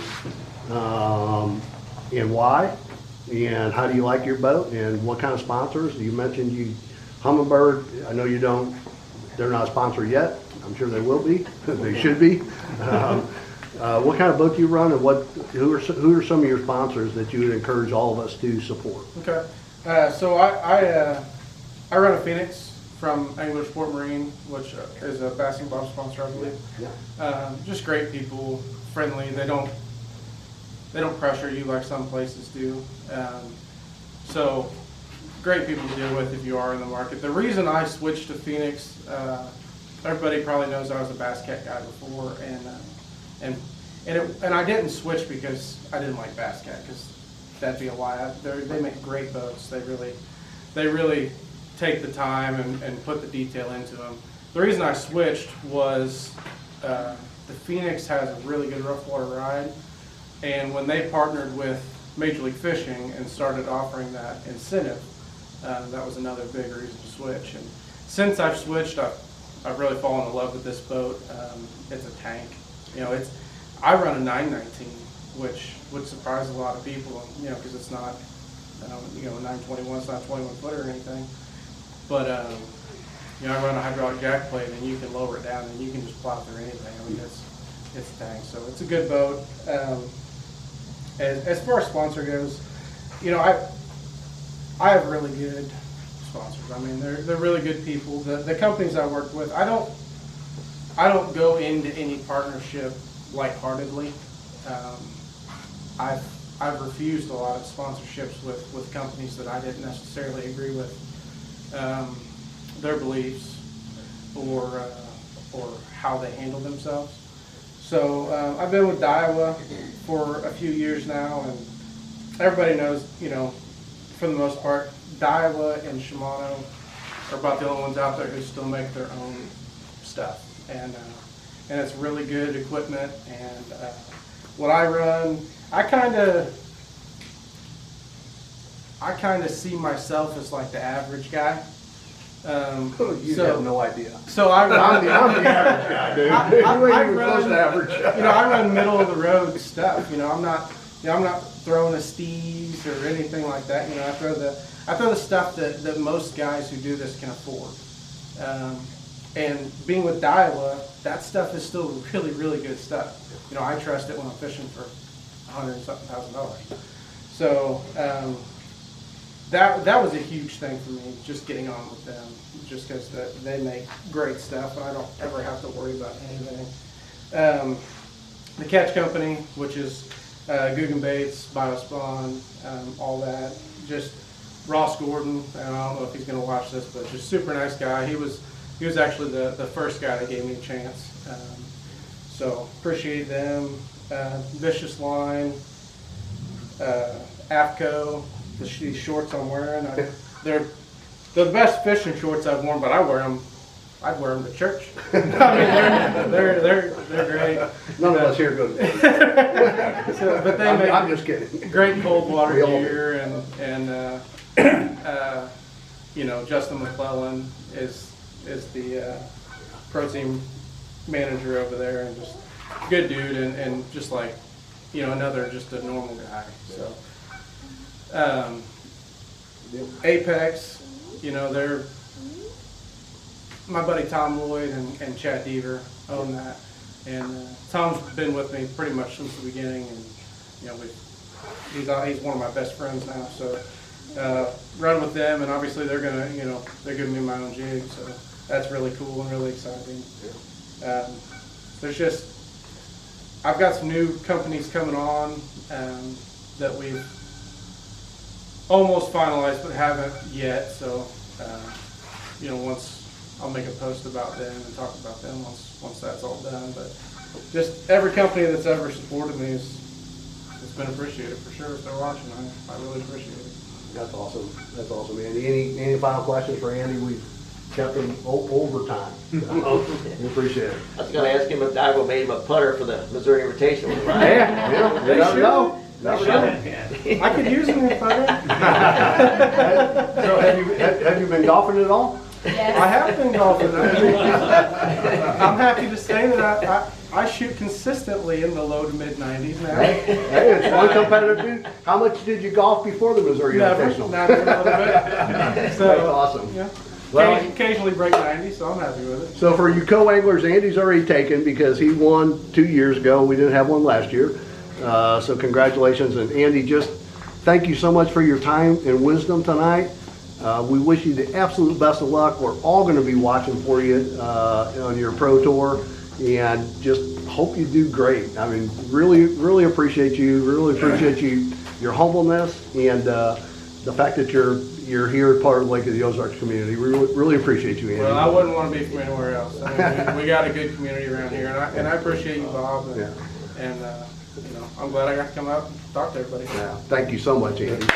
Speaker 2: and why? And how do you like your boat? And what kind of sponsors? You mentioned Humminbird. I know they're not a sponsor yet. I'm sure they will be. They should be. What kind of boat do you run, and who are some of your sponsors that you would encourage all of us to support?
Speaker 3: Okay. So I run a Phoenix from Angler Sport Marine, which is a Bassing Bob sponsor, I believe.
Speaker 2: Yeah.
Speaker 3: Just great people, friendly. They don't pressure you like some places do. So great people to deal with if you are in the market. The reason I switched to Phoenix, everybody probably knows I was a Bass Cat guy before, and I didn't switch because I didn't like Bass Cat, because that'd be a lie. They make great boats. They really take the time and put the detail into them. The reason I switched was the Phoenix has a really good rough water ride, and when they partnered with Major League Fishing and started offering that incentive, that was another big reason to switch. And since I've switched, I've really fallen in love with this boat. It's a tank. I run a 919, which would surprise a lot of people, because it's not, a 921, it's not a 21 footer or anything. But, I run a hydraulic jack plate, and you can lower it down, and you can just plow through anything. I mean, it's a tank. So it's a good boat. As far as sponsor goes, I have really good sponsors. I mean, they're really good people. The companies I work with, I don't go into any partnership lightheartedly. I've refused a lot of sponsorships with companies that I didn't necessarily agree with their beliefs or how they handle themselves. So I've been with Daiwa for a few years now, and everybody knows, for the most part, Daiwa and Shimano are about the only ones out there who still make their own stuff, and it's really good equipment. And what I run, I kind of see myself as like the average guy.
Speaker 2: You have no idea.
Speaker 3: So I'm
Speaker 2: the average guy, dude. You ain't even close to average.
Speaker 3: I run middle of the road stuff. I'm not throwing a Steez or anything like that. I throw the stuff that most guys who do this can afford. And being with Daiwa, that stuff is still really, really good stuff. I trust it when I'm fishing for $100,000. So that was a huge thing for me, just getting on with them, just because they make great stuff, and I don't ever have to worry about anything. The Catch Company, which is Guggen Baits, Biospawn, all that. Just Ross Gordon, and I don't know if he's going to watch this, but just super nice guy. He was actually the first guy that gave me a chance. So appreciate them. Vicious Line, AFCO, these shorts I'm wearing. They're the best fishing shorts I've worn, but I'd wear them to church. I mean, they're great.
Speaker 2: None of us here go to church.
Speaker 3: But they
Speaker 2: I'm just kidding.
Speaker 3: great cold water gear, and Justin McClellan is the pro team manager over there, and just good dude, and just like another just a normal guy. So Apex, they're my buddy Tom Lloyd and Chad Deaver own that, and Tom's been with me pretty much since the beginning, and he's one of my best friends now. So run with them, and obviously they're giving me my own jig, so that's really cool and really exciting. I've got some new companies coming on that we've almost finalized but haven't yet. So once I'll make a post about them and talk about them once that's all done. But just every company that's ever supported me is it's been appreciated for sure. If they're watching, I really appreciate it.
Speaker 2: That's awesome. That's awesome, Andy. Any final questions for Andy? We've kept him over time. We appreciate it.
Speaker 11: I was gonna ask him if Dival made him a putter for the Missouri Invitational, right?
Speaker 2: Yeah, you never know. Never know.
Speaker 3: I could use them if I
Speaker 2: So have you been golfing at all?
Speaker 7: Yes.
Speaker 3: I have been golfing. I'm happy to say that I shoot consistently in the low to mid 90s now.
Speaker 2: Hey, it's one competitive dude. How much did you golf before the Missouri Invitational?
Speaker 3: Never a little bit. So,
Speaker 2: That's awesome.
Speaker 3: Yeah.
Speaker 2: Well-
Speaker 3: Occasionally break 90, so I'm happy with it.
Speaker 2: So for you co-anglers, Andy's already taken because he won 2 years ago. We didn't have one last year. So congratulations. And Andy, just thank you so much for your time and wisdom tonight. We wish you the absolute best of luck. We're all going to be watching for you on your pro tour, and just hope you do great. I mean, really appreciate you. Really appreciate your humbleness, and the fact that you're here, part of Lake of the Ozarks community. We really appreciate you, Andy.
Speaker 3: Well, I wouldn't want to be from anywhere else. I mean, we got a good community around here, and I appreciate you, Bob. And,
Speaker 2: Yeah.
Speaker 3: and I'm glad I got to come out and talk to everybody.
Speaker 2: Yeah. Thank you so much, Andy.